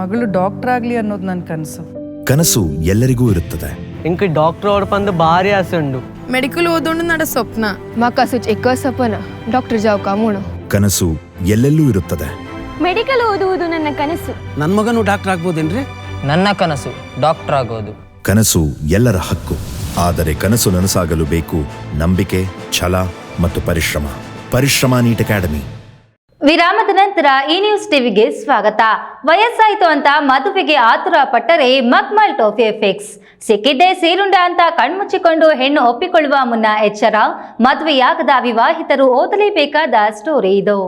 ಮಗಳು ಡಾಕ್ಟರ್ ಆಗ್ಲಿ ಅನ್ನೋದು ನನ್ನ ಕನಸು. ಕನಸು ಎಲ್ಲರಿಗೂ ಇರುತ್ತದೆ. ಇಂಕ ಡಾಕ್ಟರ್ ಓಡ್ಪಂದು ಭಾರಿ ಆಸೆ ಉಂಡು. ಮೆಡಿಕಲ್ ಓದೋಣ ನಡ ಸ್ವಪ್ನ. ಮಾಕಾಸು ಚಿಕ್ಕ ಸಪನ ಡಾಕ್ಟರ್ ಜಾವ್ ಕಾಮೂಣ. ಕನಸು ಎಲ್ಲೆಲ್ಲೂ ಇರುತ್ತದೆ. ಮೆಡಿಕಲ್ ಓದುವುದು ನನ್ನ ಕನಸು. ನನ್ನ ಮಗನು ಡಾಕ್ಟರ್ ಆಗ್ಬೋದೇನ್ರಿ? ನನ್ನ ಕನಸು ಡಾಕ್ಟರ್ ಆಗೋದು. ಕನಸು ಎಲ್ಲರ ಹಕ್ಕು. ಆದರೆ ಕನಸು ನನಸಾಗಲು ಬೇಕು ನಂಬಿಕೆ, ಛಲ ಮತ್ತು ಪರಿಶ್ರಮ ನೀಟ್ ಅಕಾಡೆಮಿ. ವಿರಾಮದ ನಂತರ ಈ ನ್ಯೂಸ್ ಟಿವಿಗೆ ಸ್ವಾಗತ. ವಯಸ್ಸಾಯಿತು ಅಂತ ಮದುವೆಗೆ ಆತುರ ಪಟ್ಟರೆ ಮಕ್ಮಲ್ ಟೋಫಿ ಫಿಕ್ಸ್. ಸಿಕ್ಕಿದ್ದೇ ಸೀರುಂಡ ಅಂತ ಕಣ್ಮುಚ್ಚಿಕೊಂಡು ಹೆಣ್ಣು ಒಪ್ಪಿಕೊಳ್ಳುವ ಮುನ್ನ ಎಚ್ಚರ. ಮದುವೆಯಾಗದ ವಿವಾಹಿತರು ಓದಲೇಬೇಕಾದ ಸ್ಟೋರಿ ಇದು.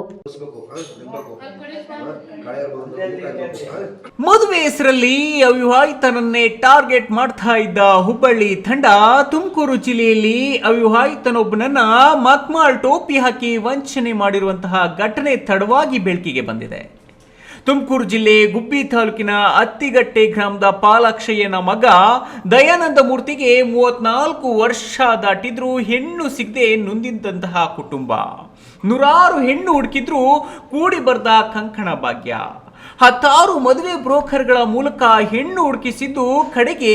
ಮದುವೆ ಹೆಸರಲ್ಲಿ ಅವಿವಾಹಿತನನ್ನೇ ಟಾರ್ಗೆಟ್ ಮಾಡ್ತಾ ಇದ್ದ ಹುಬ್ಬಳ್ಳಿ ತಂಡ ತುಮಕೂರು ಜಿಲ್ಲೆಯಲ್ಲಿ ಅವಿವಾಹಿತನೊಬ್ಬನನ್ನ ಮಕ್ಮಾಲ್ ಟೋಪಿ ಹಾಕಿ ವಂಚನೆ ಮಾಡಿರುವಂತಹ ಘಟನೆ ತಡವಾಗಿ ಬೆಳಕಿಗೆ ಬಂದಿದೆ. ತುಮಕೂರು ಜಿಲ್ಲೆ ಗುಬ್ಬಿ ತಾಲೂಕಿನ ಅತ್ತಿಗಟ್ಟೆ ಗ್ರಾಮದ ಪಾಲಾಕ್ಷಯ್ಯನ ಮಗ ದಯಾನಂದ ಮೂರ್ತಿಗೆ 34 ವರ್ಷ ದಾಟಿದ್ರೂ ಹೆಣ್ಣು ಸಿಗದೆ ನೊಂದಿದ್ದಂತಹ ಕುಟುಂಬ. ನೂರಾರು ಹೆಣ್ಣು ಹುಡುಕಿದ್ರೂ ಕೂಡಿ ಬರ್ದ ಕಂಕಣ ಭಾಗ್ಯ. 10 ಮದುವೆ ಬ್ರೋಕರ್ಗಳ ಮೂಲಕ ಹೆಣ್ಣು ಹುಡುಕಿಸಿದ್ದು ಕಡೆಗೆ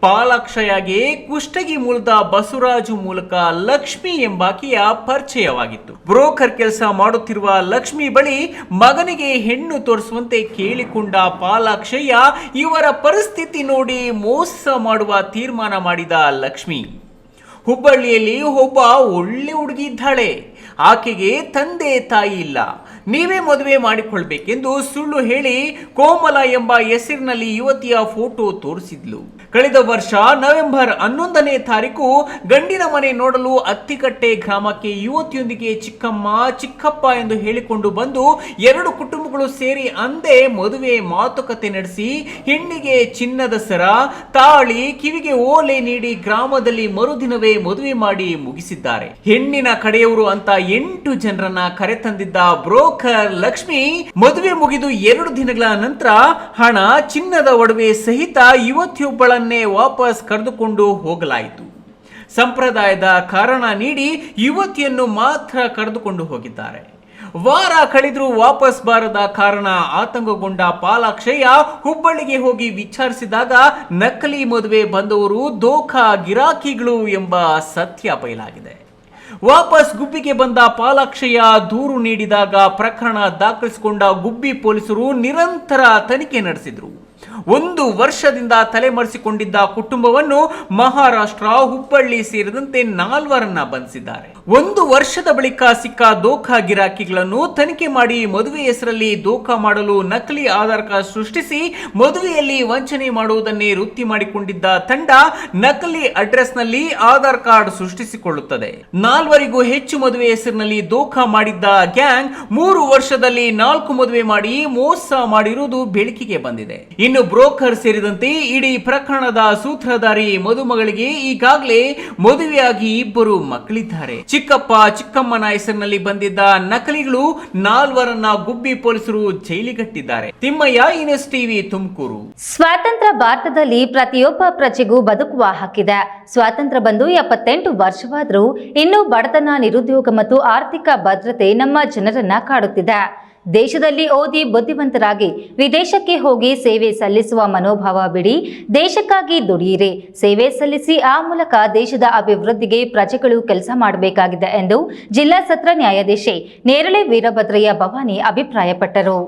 ಪಾಲಾಕ್ಷಯ್ಯಗೆ ಕುಷ್ಟಗಿ ಮೂಲದ ಬಸವರಾಜು ಮೂಲಕ ಲಕ್ಷ್ಮಿ ಎಂಬಾಕೆಯ ಪರಿಚಯವಾಗಿತ್ತು. ಬ್ರೋಕರ್ ಕೆಲಸ ಮಾಡುತ್ತಿರುವ ಲಕ್ಷ್ಮಿ ಬಳಿ ಮಗನಿಗೆ ಹೆಣ್ಣು ತೋರಿಸುವಂತೆ ಕೇಳಿಕೊಂಡ ಪಾಲಾಕ್ಷಯ್ಯ ಇವರ ಪರಿಸ್ಥಿತಿ ನೋಡಿ ಮೋಸ ಮಾಡುವ ತೀರ್ಮಾನ ಮಾಡಿದ ಲಕ್ಷ್ಮಿ. ಹುಬ್ಬಳ್ಳಿಯಲ್ಲಿ ಒಬ್ಬ ಒಳ್ಳೆ ಹುಡುಗಿ ಇದ್ದಾಳೆ, ಆಕೆಗೆ ತಂದೆ ತಾಯಿ ಇಲ್ಲ, ನೀವೇ ಮದುವೆ ಮಾಡಿಕೊಳ್ಬೇಕೆಂದು ಸುಳ್ಳು ಹೇಳಿ ಕೋಮಲ ಎಂಬ ಹೆಸರಿನಲ್ಲಿ ಯುವತಿಯ ಫೋಟೋ ತೋರಿಸಿದ್ಲು. ಕಳೆದ ವರ್ಷ ನವೆಂಬರ್ 11ನೇ ತಾರೀಕು ಗಂಡಿನ ಮನೆ ನೋಡಲು ಅತ್ತಿಕಟ್ಟೆ ಗ್ರಾಮಕ್ಕೆ ಯುವತಿಯೊಂದಿಗೆ ಚಿಕ್ಕಮ್ಮ ಚಿಕ್ಕಪ್ಪ ಎಂದು ಹೇಳಿಕೊಂಡು ಬಂದು 2 ಕುಟುಂಬಗಳು ಸೇರಿ ಅಂದೇ ಮದುವೆ ಮಾತುಕತೆ ನಡೆಸಿ ಹೆಣ್ಣಿಗೆ ಚಿನ್ನದ ಸರ, ತಾಳಿ, ಕಿವಿಗೆ ಓಲೆ ನೀಡಿ ಗ್ರಾಮದಲ್ಲಿ ಮರುದಿನವೇ ಮದುವೆ ಮಾಡಿ ಮುಗಿಸಿದ್ದಾರೆ. ಹೆಣ್ಣಿನ ಕಡೆಯವರು ಅಂತ 8 ಜನರನ್ನ ಕರೆತಂದಿದ್ದ ಬ್ರೋಕರ್ ಲಕ್ಷ್ಮಿ ಮದುವೆ ಮುಗಿದು 2 ದಿನಗಳ ನಂತರ ಹಣ, ಚಿನ್ನದ ಒಡವೆ ಸಹಿತ ಯುವತಿಯೊಬ್ಬಳನ್ನೇ ವಾಪಸ್ ಕರೆದುಕೊಂಡು ಹೋಗಲಾಯಿತು. ಸಂಪ್ರದಾಯದ ಕಾರಣ ನೀಡಿ ಯುವತಿಯನ್ನು ಮಾತ್ರ ಕರೆದುಕೊಂಡು ಹೋಗಿದ್ದಾರೆ. ವಾರ ಕಳೆದರೂ ವಾಪಸ್ ಬಾರದ ಕಾರಣ ಆತಂಕಗೊಂಡ ಪಾಲಾಕ್ಷಯ್ಯ ಹುಬ್ಬಳ್ಳಿಗೆ ಹೋಗಿ ವಿಚಾರಿಸಿದಾಗ ನಕಲಿ ಮದುವೆ ಬಂದವರು ದೋಖಾ ಗಿರಾಕಿಗಳು ಎಂಬ ಸತ್ಯ ಬಯಲಾಗಿದೆ. ವಾಪಸ್ ಗುಬ್ಬಿಗೆ ಬಂದ ಪಾಲಾಕ್ಷಯ್ಯ ದೂರು ನೀಡಿದಾಗ ಪ್ರಕರಣ ದಾಖಲಿಸಿಕೊಂಡ ಗುಬ್ಬಿ ಪೊಲೀಸರು ನಿರಂತರ ತನಿಖೆ ನಡೆಸಿದರು. 1 ವರ್ಷದಿಂದ ತಲೆಮರೆಸಿಕೊಂಡಿದ್ದ ಕುಟುಂಬವನ್ನು ಮಹಾರಾಷ್ಟ್ರ, ಹುಬ್ಬಳ್ಳಿ ಸೇರಿದಂತೆ 4ರನ್ನ ಬಂಧಿಸಿದ್ದಾರೆ. 1 ವರ್ಷದ ಬಳಿಕ ಸಿಕ್ಕ ದೋಖಾ ಗಿರಾಕಿಗಳನ್ನು ತನಿಖೆ ಮಾಡಿ ಮದುವೆ ಹೆಸರಲ್ಲಿ ದೋಖಾ ಮಾಡಲು ನಕಲಿ ಆಧಾರ್ ಕಾರ್ಡ್ ಸೃಷ್ಟಿಸಿ ಮದುವೆಯಲ್ಲಿ ವಂಚನೆ ಮಾಡುವುದನ್ನೇ ವೃತ್ತಿ ಮಾಡಿಕೊಂಡಿದ್ದ ತಂಡ ನಕಲಿ ಅಡ್ರೆಸ್ನಲ್ಲಿ ಆಧಾರ್ ಕಾರ್ಡ್ ಸೃಷ್ಟಿಸಿಕೊಳ್ಳುತ್ತದೆ. 4 ಹೆಚ್ಚು ಮದುವೆ ಹೆಸರಿನಲ್ಲಿ ದೋಖಾ ಮಾಡಿದ್ದ ಗ್ಯಾಂಗ್ 3 ವರ್ಷದಲ್ಲಿ 4 ಮದುವೆ ಮಾಡಿ ಮೋಸ ಮಾಡಿರುವುದು ಬೆಳಕಿಗೆ ಬಂದಿದೆ. ಇನ್ನು ಬ್ರೋಕರ್ ಸೇರಿದಂತೆ ಇಡೀ ಪ್ರಕರಣದ ಸೂತ್ರಧಾರಿ ಮದುಮಗಳಿಗೆ ಈಗಾಗಲೇ ಮದುವೆಯಾಗಿ 2 ಮಕ್ಕಳಿದ್ದಾರೆ. ಚಿಕ್ಕಪ್ಪ ಚಿಕ್ಕಮ್ಮನ ಹೆಸರಿನಲ್ಲಿ ಬಂದಿದ್ದ ನಕಲಿಗಳು 4ರನ್ನ ಗುಬ್ಬಿ ಪೊಲೀಸರು ಜೈಲಿಗಟ್ಟಿದ್ದಾರೆ. Thimmaiah, news TV, Tumakuru. ಸ್ವಾತಂತ್ರ್ಯ ಭಾರತದಲ್ಲಿ ಪ್ರತಿಯೊಬ್ಬ ಪ್ರಜೆಗೂ ಬದುಕುವ ಹಕ್ಕಿದೆ. ಸ್ವಾತಂತ್ರ್ಯ ಬಂದು 78 ವರ್ಷವಾದರೂ ಇನ್ನೂ ಬಡತನ, ನಿರುದ್ಯೋಗ ಮತ್ತು ಆರ್ಥಿಕ ಭದ್ರತೆ ನಮ್ಮ ಜನರನ್ನ ಕಾಡುತ್ತಿದೆ. ದೇಶದಲ್ಲಿ ಓದಿ ಬುದ್ಧಿವಂತರಾಗಿ ವಿದೇಶಕ್ಕೆ ಹೋಗಿ ಸೇವೆ ಸಲ್ಲಿಸುವ ಮನೋಭಾವ ಬಿಡಿ, ದೇಶಕ್ಕಾಗಿ ದುಡಿಯಿರಿ, ಸೇವೆ ಸಲ್ಲಿಸಿ, ಆ ಮೂಲಕ ದೇಶದ ಅಭಿವೃದ್ಧಿಗೆ ಪ್ರಜೆಗಳು ಕೆಲಸ ಮಾಡಬೇಕಾಗಿದೆ ಎಂದು ಜಿಲ್ಲಾ ಸತ್ರ ನ್ಯಾಯಾಧೀಶೆ ನೇರಳೆ ವೀರಭದ್ರಯ್ಯ ಭವಾನಿ ಅಭಿಪ್ರಾಯಪಟ್ಟರು.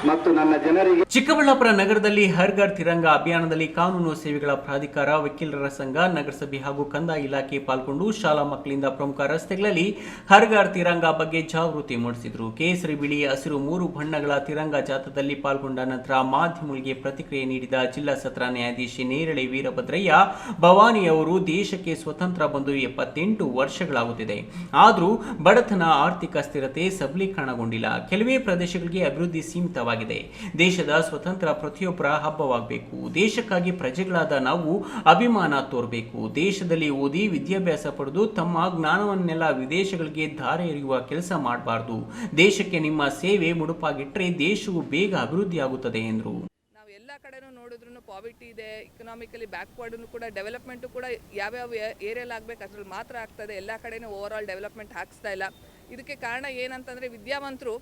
ಮತ್ತು ನನ್ನ ಜನರಿಗೆ ಚಿಕ್ಕಬಳ್ಳಾಪುರ ನಗರದಲ್ಲಿ ಹರ್ ಘರ್ ತಿರಂಗ ಅಭಿಯಾನದಲ್ಲಿ ಕಾನೂನು ಸೇವೆಗಳ ಪ್ರಾಧಿಕಾರ, ವಕೀಲರ ಸಂಘ, ನಗರಸಭೆ ಹಾಗೂ ಕಂದಾಯ ಇಲಾಖೆ ಪಾಲ್ಗೊಂಡು ಶಾಲಾ ಮಕ್ಕಳಿಂದ ಪ್ರಮುಖ ರಸ್ತೆಗಳಲ್ಲಿ ಹರ್ ಘರ್ ತಿರಂಗ ಬಗ್ಗೆ ಜಾಗೃತಿ ಮೂಡಿಸಿದರು. ಕೇಸರಿ, ಬಿಳಿ, ಹಸಿರು 3 ಬಣ್ಣಗಳ ತಿರಂಗ ಜಾಥಾದಲ್ಲಿ ಪಾಲ್ಗೊಂಡ ನಂತರ ಮಾಧ್ಯಮಗಳಿಗೆ ಪ್ರತಿಕ್ರಿಯೆ ನೀಡಿದ ಜಿಲ್ಲಾ ಸತ್ರ ನ್ಯಾಯಾಧೀಶಿ ನೇರಳೆ ವೀರಭದ್ರಯ್ಯ ಭವಾನಿ ಅವರು, ದೇಶಕ್ಕೆ ಸ್ವತಂತ್ರ ಬಂದು 78 ವರ್ಷಗಳಾಗುತ್ತಿದೆ. ಆದರೂ ಬಡತನ, ಆರ್ಥಿಕ ಸ್ಥಿರತೆ ಸಬಲೀಕರಣಗೊಂಡಿಲ್ಲ. ಕೆಲವೇ ಪ್ರದೇಶಗಳಿಗೆ ಅಭಿವೃದ್ಧಿ ಸೀಮಿತವಾಗಿದೆ. ಹಬ್ಬವಾಗಿದೆ. ದೇಶದ ಸ್ವತಂತ್ರ ಪ್ರತಿಯೊಬ್ಬರ ಹಬ್ಬವಾಗಬೇಕು. ದೇಶಕ್ಕಾಗಿ ಪ್ರಜೆಗಳಾದ ನಾವು ಅಭಿಮಾನ ತೋರಬೇಕು. ದೇಶದಲ್ಲಿ ಓದಿ ವಿದ್ಯಾಭ್ಯಾಸ ಪಡೆದು ತಮ್ಮ ಜ್ಞಾನವನ್ನೆಲ್ಲ ವಿದೇಶಗಳಿಗೆ ಧಾರೆ ಎರೆಯುವ ಕೆಲಸ ಮಾಡಬಾರದು. ದೇಶಕ್ಕೆ ನಿಮ್ಮ ಸೇವೆ ಮುಡುಪಾಗಿಟ್ಟರೆ ದೇಶವು ಬೇಗ ಅಭಿವೃದ್ಧಿಯಾಗುತ್ತದೆ ಎಂದರು. ನಾವು ಎಲ್ಲ ಕಡೆನೂ ನೋಡಿದ್ರು ಪಾವಿಟಿ ಇದೆ, ಇಕನಾಮಿಕಲಿ ಬ್ಯಾಕ್ವರ್ಡ್ ಕೂಡ ಡೆವಲಪ್ಮೆಂಟು ಕೂಡ ಯಾವ್ಯಾವ ಏರಿಯಲ್ಲಿ ಆಗಬೇಕು ಅದ್ರಲ್ಲಿ ಮಾತ್ರ ಆಗ್ತದೆ. ಎಲ್ಲ ಕಡೆನೂ ಓವರ್ ಆಲ್ ಡೆವಲಪ್ಮೆಂಟ್ ಆಗ್ತಾ ಇಲ್ಲ. ಇದಕ್ಕೆ ಕಾರಣ ಏನಂತಂದರೆ ವಿದ್ಯಾವಂತರು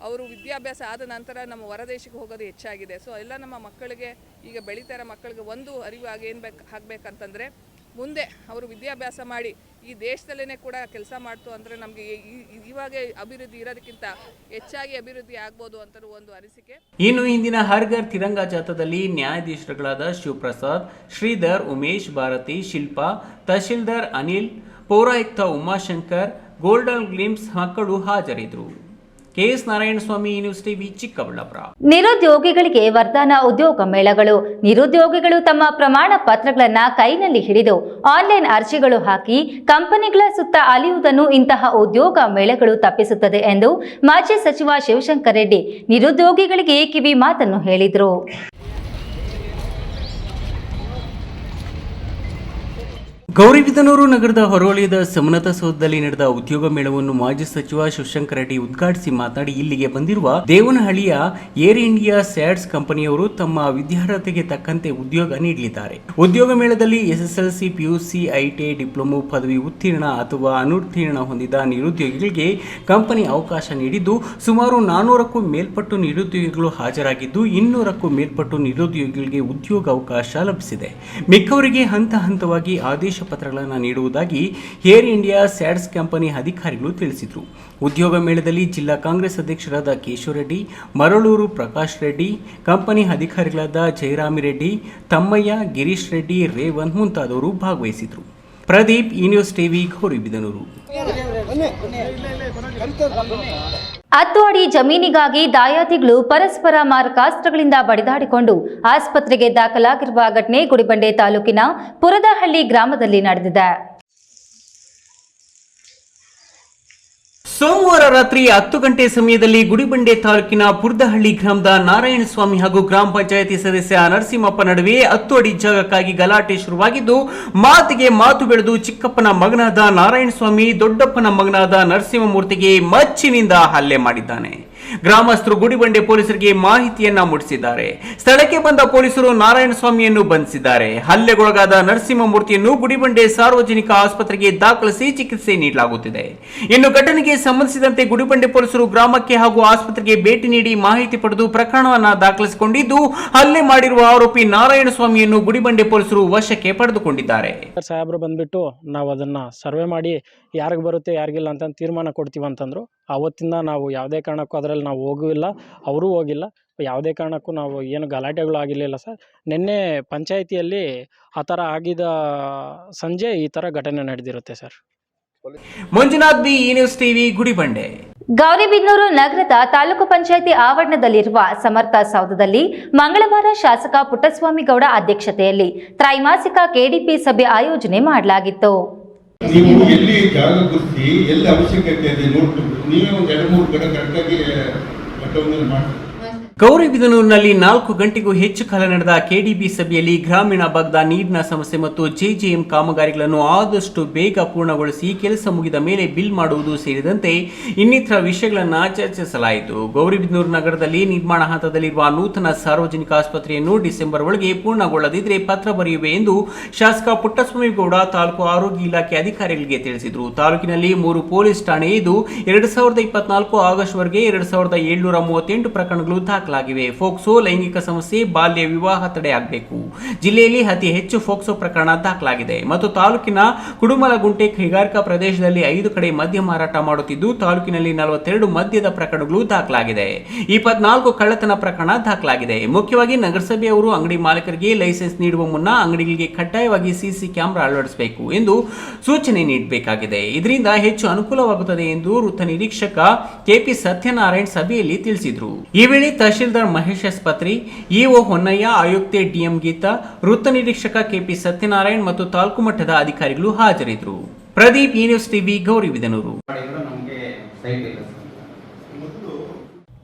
ಅವರು ವಿದ್ಯಾಭ್ಯಾಸ ಆದ ನಂತರ ನಮ್ಮ ಹೊರದೇಶಕ್ಕೆ ಹೋಗೋದು ಹೆಚ್ಚಾಗಿದೆ. ಸೊ ಎಲ್ಲ ನಮ್ಮ ಮಕ್ಕಳಿಗೆ ಈಗ ಬೆಳೀತಾ ಇರೋ ಮಕ್ಕಳಿಗೆ ಒಂದು ಅರಿವು ಆಗಬೇಕಂತಂದರೆ ಮುಂದೆ ಅವರು ವಿದ್ಯಾಭ್ಯಾಸ ಮಾಡಿ ಈ ದೇಶದಲ್ಲೇ ಕೂಡ ಕೆಲಸ ಮಾಡ್ತು ಅಂದರೆ ನಮಗೆ ಇವಾಗ ಅಭಿವೃದ್ಧಿ ಇರೋದಕ್ಕಿಂತ ಹೆಚ್ಚಾಗಿ ಅಭಿವೃದ್ಧಿ ಆಗ್ಬೋದು ಅಂತ ಒಂದು ಅನಿಸಿಕೆ. ಇನ್ನು ಇಂದಿನ ಹರ್ ಘರ್ ತಿರಂಗಾ ಜಾಥಾದಲ್ಲಿ ನ್ಯಾಯಾಧೀಶರುಗಳಾದ ಶಿವಪ್ರಸಾದ್, ಶ್ರೀಧರ್, ಉಮೇಶ್, ಭಾರತಿ, ಶಿಲ್ಪಾ, ತಹಶೀಲ್ದಾರ್ ಅನಿಲ್, ಪೌರಾಯುಕ್ತ ಉಮಾಶಂಕರ್, ಗೋಲ್ಡನ್ ಗ್ಲಿಮ್ಸ್ ಮಕ್ಕಳು ಹಾಜರಿದ್ದರು. KS Narayanaswamy, news TV, Chikkaballapur. ನಿರುದ್ಯೋಗಿಗಳಿಗೆ ವರದಾನ ಉದ್ಯೋಗ ಮೇಳಗಳು. ನಿರುದ್ಯೋಗಿಗಳು ತಮ್ಮ ಪ್ರಮಾಣ ಪತ್ರಗಳನ್ನು ಕೈನಲ್ಲಿ ಹಿಡಿದು ಆನ್ಲೈನ್ ಅರ್ಜಿಗಳು ಹಾಕಿ ಕಂಪನಿಗಳ ಸುತ್ತ ಅಲಿಯುವುದನ್ನು ಇಂತಹ ಉದ್ಯೋಗ ಮೇಳಗಳು ತಪ್ಪಿಸುತ್ತದೆ ಎಂದು ಮಾಜಿ ಸಚಿವ ಶಿವಶಂಕರ್ ರೆಡ್ಡಿ ನಿರುದ್ಯೋಗಿಗಳಿಗೆ ಕಿವಿ ಮಾತನ್ನು ಹೇಳಿದರು. ಗೌರಿಬಿದನೂರು ನಗರದ ಹೊರವಲಯದ ಸಮನತಾ ಸೌಧದಲ್ಲಿ ನಡೆದ ಉದ್ಯೋಗ ಮೇಳವನ್ನು ಮಾಜಿ ಸಚಿವ ಶಿವಶಂಕರ್ ರೆಡ್ಡಿ ಉದ್ಘಾಟಿಸಿ ಮಾತನಾಡಿ, ಇಲ್ಲಿಗೆ ಬಂದಿರುವ ದೇವನಹಳ್ಳಿಯ ಏರ್ ಇಂಡಿಯಾ ಸ್ಯಾಡ್ಸ್ ಕಂಪನಿಯವರು ತಮ್ಮ ವಿದ್ಯಾರ್ಹತೆಗೆ ತಕ್ಕಂತೆ ಉದ್ಯೋಗ ನೀಡಲಿದ್ದಾರೆ. ಉದ್ಯೋಗ ಮೇಳದಲ್ಲಿ ಎಸ್ಎಸ್ಎಲ್ಸಿ, ಪಿಯುಸಿ, ಐಟಿಐ, ಡಿಪ್ಲೊಮೊ ಪದವಿ ಉತ್ತೀರ್ಣ ಅಥವಾ ಅನುತ್ತೀರ್ಣ ಹೊಂದಿದ ನಿರುದ್ಯೋಗಿಗಳಿಗೆ ಕಂಪನಿ ಅವಕಾಶ ನೀಡಿದ್ದು, ಸುಮಾರು 400ಕ್ಕೂ ಮೇಲ್ಪಟ್ಟು ನಿರುದ್ಯೋಗಿಗಳು ಹಾಜರಾಗಿದ್ದು 200ಕ್ಕೂ ಮೇಲ್ಪಟ್ಟು ನಿರುದ್ಯೋಗಿಗಳಿಗೆ ಉದ್ಯೋಗ ಅವಕಾಶ ಲಭಿಸಿದೆ. ಮಿಕ್ಕವರಿಗೆ ಹಂತ ಹಂತವಾಗಿ ಆದೇಶ ಪತ್ರಗಳನ್ನು ನೀಡುವುದಾಗಿ ಏರ್ ಇಂಡಿಯಾ ಸ್ಯಾಡ್ಸ್ ಕಂಪನಿ ಅಧಿಕಾರಿಗಳು ತಿಳಿಸಿದರು. ಉದ್ಯೋಗ ಮೇಳದಲ್ಲಿ ಜಿಲ್ಲಾ ಕಾಂಗ್ರೆಸ್ ಅಧ್ಯಕ್ಷರಾದ ಕೇಶವ ರೆಡ್ಡಿ, ಮರಳೂರು ಪ್ರಕಾಶ್ ರೆಡ್ಡಿ, ಕಂಪನಿ ಅಧಿಕಾರಿಗಳಾದ ಜಯರಾಮಿರೆಡ್ಡಿ, ತಮ್ಮಯ್ಯ, ಗಿರೀಶ್ ರೆಡ್ಡಿ, ರೇವನ್ ಮುಂತಾದವರು ಭಾಗವಹಿಸಿದರು. Pradeep, news TV, Gauribidanur. 10 ಅಡಿ ಜಮೀನಿಗಾಗಿ ದಾಯಾದಿಗಳು ಪರಸ್ಪರ ಮಾರಕಾಸ್ತ್ರಗಳಿಂದ ಬಡಿದಾಡಿಕೊಂಡು ಆಸ್ಪತ್ರೆಗೆ ದಾಖಲಾಗಿರುವ ಘಟನೆ ಗುಡಿಬಂಡೆ ತಾಲೂಕಿನ ಪುರದಹಳ್ಳಿ ಗ್ರಾಮದಲ್ಲಿ ನಡೆದಿದೆ. ಸೋಮವಾರ ರಾತ್ರಿ 10 ಗಂಟೆ ಸಮಯದಲ್ಲಿ ಗುಡಿಬಂಡೆ ತಾಲೂಕಿನ ಪುರದಹಳ್ಳಿ ಗ್ರಾಮದ ನಾರಾಯಣಸ್ವಾಮಿ ಹಾಗೂ ಗ್ರಾಮ ಪಂಚಾಯಿತಿ ಸದಸ್ಯ ನರಸಿಂಹಪ್ಪ ನಡುವೆ 10 ಅಡಿ ಜಾಗಕ್ಕಾಗಿ ಗಲಾಟೆ ಶುರುವಾಗಿದ್ದು, ಮಾತಿಗೆ ಮಾತು ಬೆಳೆದು ಚಿಕ್ಕಪ್ಪನ ಮಗನಾದ ನಾರಾಯಣಸ್ವಾಮಿ ದೊಡ್ಡಪ್ಪನ ಮಗನಾದ ನರಸಿಂಹಮೂರ್ತಿಗೆ ಮಚ್ಚಿನಿಂದ ಹಲ್ಲೆ ಮಾಡಿದ್ದಾನೆ. ಗ್ರಾಮಸ್ಥರು ಗುಡಿಬಂಡೆ ಪೊಲೀಸರಿಗೆ ಮಾಹಿತಿಯನ್ನ ಮುಟ್ಟಿಸಿದ್ದಾರೆ. ಸ್ಥಳಕ್ಕೆ ಬಂದ ಪೊಲೀಸರು ನಾರಾಯಣಸ್ವಾಮಿಯನ್ನು ಬಂಧಿಸಿದ್ದಾರೆ. ಹಲ್ಲೆಗೊಳಗಾದ ನರಸಿಂಹಮೂರ್ತಿಯನ್ನು ಗುಡಿಬಂಡೆ ಸಾರ್ವಜನಿಕ ಆಸ್ಪತ್ರೆಗೆ ದಾಖಲಿಸಿ ಚಿಕಿತ್ಸೆ ನೀಡಲಾಗುತ್ತಿದೆ. ಇನ್ನು ಘಟನೆಗೆ ಸಂಬಂಧಿಸಿದಂತೆ ಗುಡಿಬಂಡೆ ಪೊಲೀಸರು ಗ್ರಾಮಕ್ಕೆ ಹಾಗೂ ಆಸ್ಪತ್ರೆಗೆ ಭೇಟಿ ನೀಡಿ ಮಾಹಿತಿ ಪಡೆದು ಪ್ರಕರಣವನ್ನು ದಾಖಲಿಸಿಕೊಂಡಿದ್ದು, ಹಲ್ಲೆ ಮಾಡಿರುವ ಆರೋಪಿ ನಾರಾಯಣಸ್ವಾಮಿಯನ್ನು ಗುಡಿಬಂಡೆ ಪೊಲೀಸರು ವಶಕ್ಕೆ ಪಡೆದುಕೊಂಡಿದ್ದಾರೆ. ಸಾಹೇಬರು ಬಂದ್ಬಿಟ್ಟು ನಾವು ಅದನ್ನ ಸರ್ವೆ ಮಾಡಿ ಯಾರಿಗೆ ಬರುತ್ತೆ ಯಾರಿಗಿಲ್ಲ ಅಂತ ತೀರ್ಮಾನ ಕೊಡ್ತೀವಿ ಅಂತಂದ್ರು. ಅವತ್ತಿಂದ ನಾವು ಯಾವುದೇ ಕಾರಣಕ್ಕೂ ಅದರಲ್ಲಿ ನಾವು ಹೋಗಿಲ್ಲ, ಅವರೂ ಹೋಗಿಲ್ಲ. ಯಾವುದೇ ಕಾರಣಕ್ಕೂ ನಾವು ಏನು ಗಲಾಟೆಗಳು ಆಗಿರಲಿಲ್ಲ ಸರ್. ನಿನ್ನೆ ಪಂಚಾಯಿತಿಯಲ್ಲಿ ಆ ಥರ ಆಗಿದ ಸಂಜೆ ಈ ಥರ ಘಟನೆ ನಡೆದಿರುತ್ತೆ sir. Manjunath B, news TV, Gudibande. Gauribidanur ನಗರದ ತಾಲೂಕು ಪಂಚಾಯಿತಿ ಆವರಣದಲ್ಲಿರುವ ಸಮರ್ಥ ಸೌಧದಲ್ಲಿ ಮಂಗಳವಾರ ಶಾಸಕ ಪುಟ್ಟಸ್ವಾಮಿ ಗೌಡ ಅಧ್ಯಕ್ಷತೆಯಲ್ಲಿ ತ್ರೈಮಾಸಿಕ ಕೆಡಿಪಿ ಸಭೆ ಆಯೋಜನೆ ಮಾಡಲಾಗಿತ್ತು. ನೀವು ಎಲ್ಲಿ ಜಾಗ ಗುರುತಿ ಎಲ್ಲಿ ಅವಶ್ಯಕತೆ ಇದೆ ನೋಡ್ಕೊಂಡು ನೀವೇ ಒಂದು 2-3 ಕಡೆ ಕರೆಕ್ಟಾಗಿ ಘಟನೆ ಮಾಡಿ. ಗೌರಿಬಿದನೂರಿನಲ್ಲಿ 4 ಗಂಟೆಗೂ ಹೆಚ್ಚು ಕಾಲ ನಡೆದ ಕೆಡಿಬಿ ಸಭೆಯಲ್ಲಿ ಗ್ರಾಮೀಣ ಭಾಗದ ನೀರಿನ ಸಮಸ್ಯೆ ಮತ್ತು ಜೆಜೆಎಂ ಕಾಮಗಾರಿಗಳನ್ನು ಆದಷ್ಟು ಬೇಗ ಪೂರ್ಣಗೊಳಿಸಿ ಕೆಲಸ ಮುಗಿದ ಮೇಲೆ ಬಿಲ್ ಮಾಡುವುದು ಸೇರಿದಂತೆ ಇನ್ನಿತರ ವಿಷಯಗಳನ್ನು ಚರ್ಚಿಸಲಾಯಿತು. ಗೌರಿಬಿದನೂರು ನಗರದಲ್ಲಿ ನಿರ್ಮಾಣ ಹಂತದಲ್ಲಿರುವ ನೂತನ ಸಾರ್ವಜನಿಕ ಆಸ್ಪತ್ರೆಯನ್ನು ಡಿಸೆಂಬರ್ ಒಳಗೆ ಪೂರ್ಣಗೊಳ್ಳದಿದ್ದರೆ ಪತ್ರ ಬರೆಯುವೆ ಎಂದು ಶಾಸಕ ಪುಟ್ಟಸ್ವಾಮಿ ಗೌಡ ತಾಲೂಕು ಆರೋಗ್ಯ ಇಲಾಖೆ ಅಧಿಕಾರಿಗಳಿಗೆ ತಿಳಿಸಿದರು. ತಾಲೂಕಿನಲ್ಲಿ 3 ಪೊಲೀಸ್ ಠಾಣೆ ಇದ್ದು 2024 ಆಗಸ್ಟ್ ವರೆಗೆ 2738 ಪ್ರಕರಣಗಳು ದಾಖಲಾಗಿವೆ. ಫೋಕ್ಸೋ, ಲೈಂಗಿಕ ಸಮಸ್ಯೆ, ಬಾಲ್ಯ ವಿವಾಹ ತಡೆ ಆಗಬೇಕು. ಜಿಲ್ಲೆಯಲ್ಲಿ ಅತಿ ಹೆಚ್ಚು ಫೋಕ್ಸೋ ಪ್ರಕರಣ ದಾಖಲಾಗಿದೆ ಮತ್ತು ತಾಲೂಕಿನ ಕುಡುಮಲಗುಂಟೆ ಕೈಗಾರಿಕಾ ಪ್ರದೇಶದಲ್ಲಿ 5 ಕಡೆ ಮದ್ಯ ಮಾರಾಟ ಮಾಡುತ್ತಿದ್ದು, ತಾಲೂಕಿನಲ್ಲಿ 42 ಮದ್ಯದ ಪ್ರಕರಣಗಳು ದಾಖಲಾಗಿದೆ. 24 ಕಳ್ಳತನ ಪ್ರಕರಣ ದಾಖಲಾಗಿದೆ. ಮುಖ್ಯವಾಗಿ ನಗರಸಭೆಯವರು ಅಂಗಡಿ ಮಾಲೀಕರಿಗೆ ಲೈಸೆನ್ಸ್ ನೀಡುವ ಮುನ್ನ ಅಂಗಡಿಗಳಿಗೆ ಕಡ್ಡಾಯವಾಗಿ ಸಿಸಿ ಕ್ಯಾಮೆರಾ ಅಳವಡಿಸಬೇಕು ಎಂದು ಸೂಚನೆ ನೀಡಬೇಕಾಗಿದೆ. ಇದರಿಂದ ಹೆಚ್ಚು ಅನುಕೂಲವಾಗುತ್ತದೆ ಎಂದು ವೃತ್ತ ನಿರೀಕ್ಷಕ ಕೆಪಿ ಸತ್ಯನಾರಾಯಣ್ ಸಭೆಯಲ್ಲಿ ತಿಳಿಸಿದರು. ಈ ವೇಳೆ ತಹಶೀಲ್ದಾರ್ ಮಹೇಶ್ ಪತ್ರಿ, ಇಒ ಹೊನ್ನಯ್ಯ, ಆಯುಕ್ತೆ ಡಿಎಂ ಗೀತಾ, ವೃತ್ತ ನಿರೀಕ್ಷಕ ಕೆಪಿ ಸತ್ಯನಾರಾಯಣ್ ಮತ್ತು ತಾಲೂಕು ಮಟ್ಟದ ಅಧಿಕಾರಿಗಳು ಹಾಜರಿದ್ದರು. Pradeep, news TV, Gauribidanur.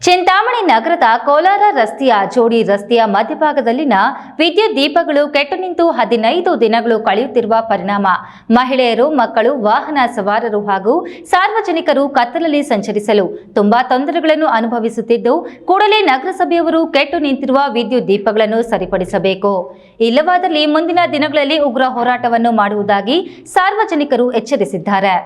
ಚಿಂತಾಮಣಿ ನಗರದ ಕೋಲಾರ ರಸ್ತೆಯ ಜೋಡಿ ರಸ್ತೆಯ ಮಧ್ಯಭಾಗದಲ್ಲಿನ ವಿದ್ಯುತ್ ದೀಪಗಳು ಕೆಟ್ಟು ನಿಂತು 15 ದಿನಗಳು ಕಳೆಯುತ್ತಿರುವ ಪರಿಣಾಮ ಮಹಿಳೆಯರು, ಮಕ್ಕಳು, ವಾಹನ ಸವಾರರು ಹಾಗೂ ಸಾರ್ವಜನಿಕರು ಕತ್ತಲಲ್ಲಿ ಸಂಚರಿಸಲು ತುಂಬಾ ತೊಂದರೆಗಳನ್ನು ಅನುಭವಿಸುತ್ತಿದ್ದು, ಕೂಡಲೇ ನಗರಸಭೆಯವರು ಕೆಟ್ಟು ನಿಂತಿರುವ ವಿದ್ಯುತ್ ದೀಪಗಳನ್ನು ಸರಿಪಡಿಸಬೇಕು. ಇಲ್ಲವಾದಲ್ಲಿ ಮುಂದಿನ ದಿನಗಳಲ್ಲಿ ಉಗ್ರ ಹೋರಾಟವನ್ನು ಮಾಡುವುದಾಗಿ ಸಾರ್ವಜನಿಕರು ಎಚ್ಚರಿಸಿದ್ದಾರೆ.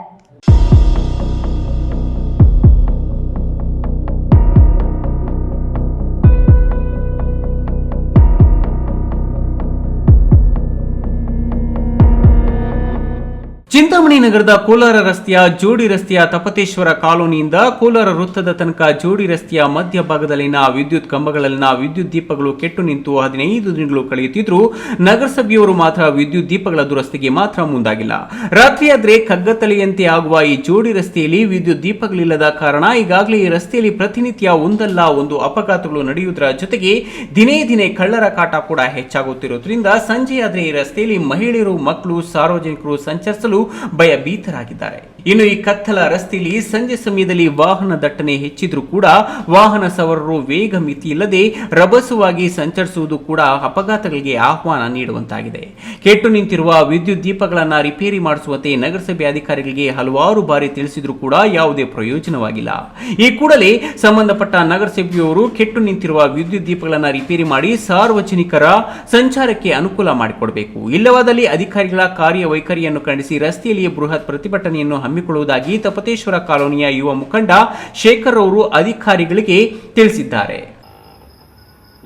ಚಿಂತಾಮಣಿ ನಗರದ ಕೋಲಾರ ರಸ್ತೆಯ ಜೋಡಿ ರಸ್ತೆಯ ತಪತೇಶ್ವರ ಕಾಲೋನಿಯಿಂದ ಕೋಲಾರ ವೃತ್ತದ ತನಕ ಜೋಡಿ ರಸ್ತೆಯ ಮಧ್ಯಭಾಗದಲ್ಲಿನ ವಿದ್ಯುತ್ ಕಂಬಗಳಲ್ಲಿನ ವಿದ್ಯುತ್ ದೀಪಗಳು ಕೆಟ್ಟು ನಿಂತು 15 ದಿನಗಳು ಕಳೆಯುತ್ತಿದ್ದರೂ ನಗರಸಭೆಯವರು ಮಾತ್ರ ವಿದ್ಯುತ್ ದೀಪಗಳ ದುರಸ್ತಿಗೆ ಮಾತ್ರ ಮುಂದಾಗಿಲ್ಲ. ರಾತ್ರಿಯಾದ್ರೆ ಕಗ್ಗತ್ತಲೆಯಂತೆ ಆಗುವ ಈ ಜೋಡಿ ರಸ್ತೆಯಲ್ಲಿ ವಿದ್ಯುತ್ ದೀಪಗಳಿಲ್ಲದ ಕಾರಣ ಈಗಾಗಲೇ ಈ ರಸ್ತೆಯಲ್ಲಿ ಪ್ರತಿನಿತ್ಯ ಒಂದಲ್ಲ ಒಂದು ಅಪಘಾತಗಳು ನಡೆಯುವುದರ ಜೊತೆಗೆ ದಿನೇ ದಿನೇ ಕಳ್ಳರ ಕಾಟ ಕೂಡ ಹೆಚ್ಚಾಗುತ್ತಿರುವುದರಿಂದ ಸಂಜೆಯಾದ್ರೆ ಈ ರಸ್ತೆಯಲ್ಲಿ ಮಹಿಳೆಯರು, ಮಕ್ಕಳು, ಸಾರ್ವಜನಿಕರು ಸಂಚರಿಸಲು ಭಯಭೀತರಾಗಿದ್ದಾರೆ. ಇನ್ನು ಈ ಕತ್ತಲ ರಸ್ತೆಯಲ್ಲಿ ಸಂಜೆ ಸಮಯದಲ್ಲಿ ವಾಹನ ದಟ್ಟಣೆ ಹೆಚ್ಚಿದ್ರೂ ಕೂಡ ವಾಹನ ಸವಾರರು ವೇಗ ಮಿತಿ ಇಲ್ಲದೆ ರಭಸವಾಗಿ ಸಂಚರಿಸುವುದು ಕೂಡ ಅಪಘಾತಗಳಿಗೆ ಆಹ್ವಾನ ನೀಡುವಂತಾಗಿದೆ. ಕೆಟ್ಟು ನಿಂತಿರುವ ವಿದ್ಯುತ್ ದೀಪಗಳನ್ನು ರಿಪೇರಿ ಮಾಡಿಸುವಂತೆ ನಗರಸಭೆ ಅಧಿಕಾರಿಗಳಿಗೆ ಹಲವಾರು ಬಾರಿ ತಿಳಿಸಿದ್ರೂ ಕೂಡ ಯಾವುದೇ ಪ್ರಯೋಜನವಾಗಿಲ್ಲ. ಈ ಕೂಡಲೇ ಸಂಬಂಧಪಟ್ಟ ನಗರಸಭೆಯವರು ಕೆಟ್ಟು ನಿಂತಿರುವ ವಿದ್ಯುತ್ ದೀಪಗಳನ್ನು ರಿಪೇರಿ ಮಾಡಿ ಸಾರ್ವಜನಿಕರ ಸಂಚಾರಕ್ಕೆ ಅನುಕೂಲ ಮಾಡಿಕೊಡಬೇಕು. ಇಲ್ಲವಾದಲ್ಲಿ ಅಧಿಕಾರಿಗಳ ಕಾರ್ಯವೈಖರಿಯನ್ನು ಖಂಡಿಸಿ ರಸ್ತೆಯಲ್ಲಿ ಬೃಹತ್ ಪ್ರತಿಭಟನೆಯನ್ನು ಹಮ್ಮಿಕೊಳ್ಳುವುದಾಗಿ ತಪತೇಶ್ವರ ಕಾಲೋನಿಯ ಯುವ ಮುಖಂಡ ಶೇಖರ್ ಅವರು ಅಧಿಕಾರಿಗಳಿಗೆ ತಿಳಿಸಿದ್ದಾರೆ.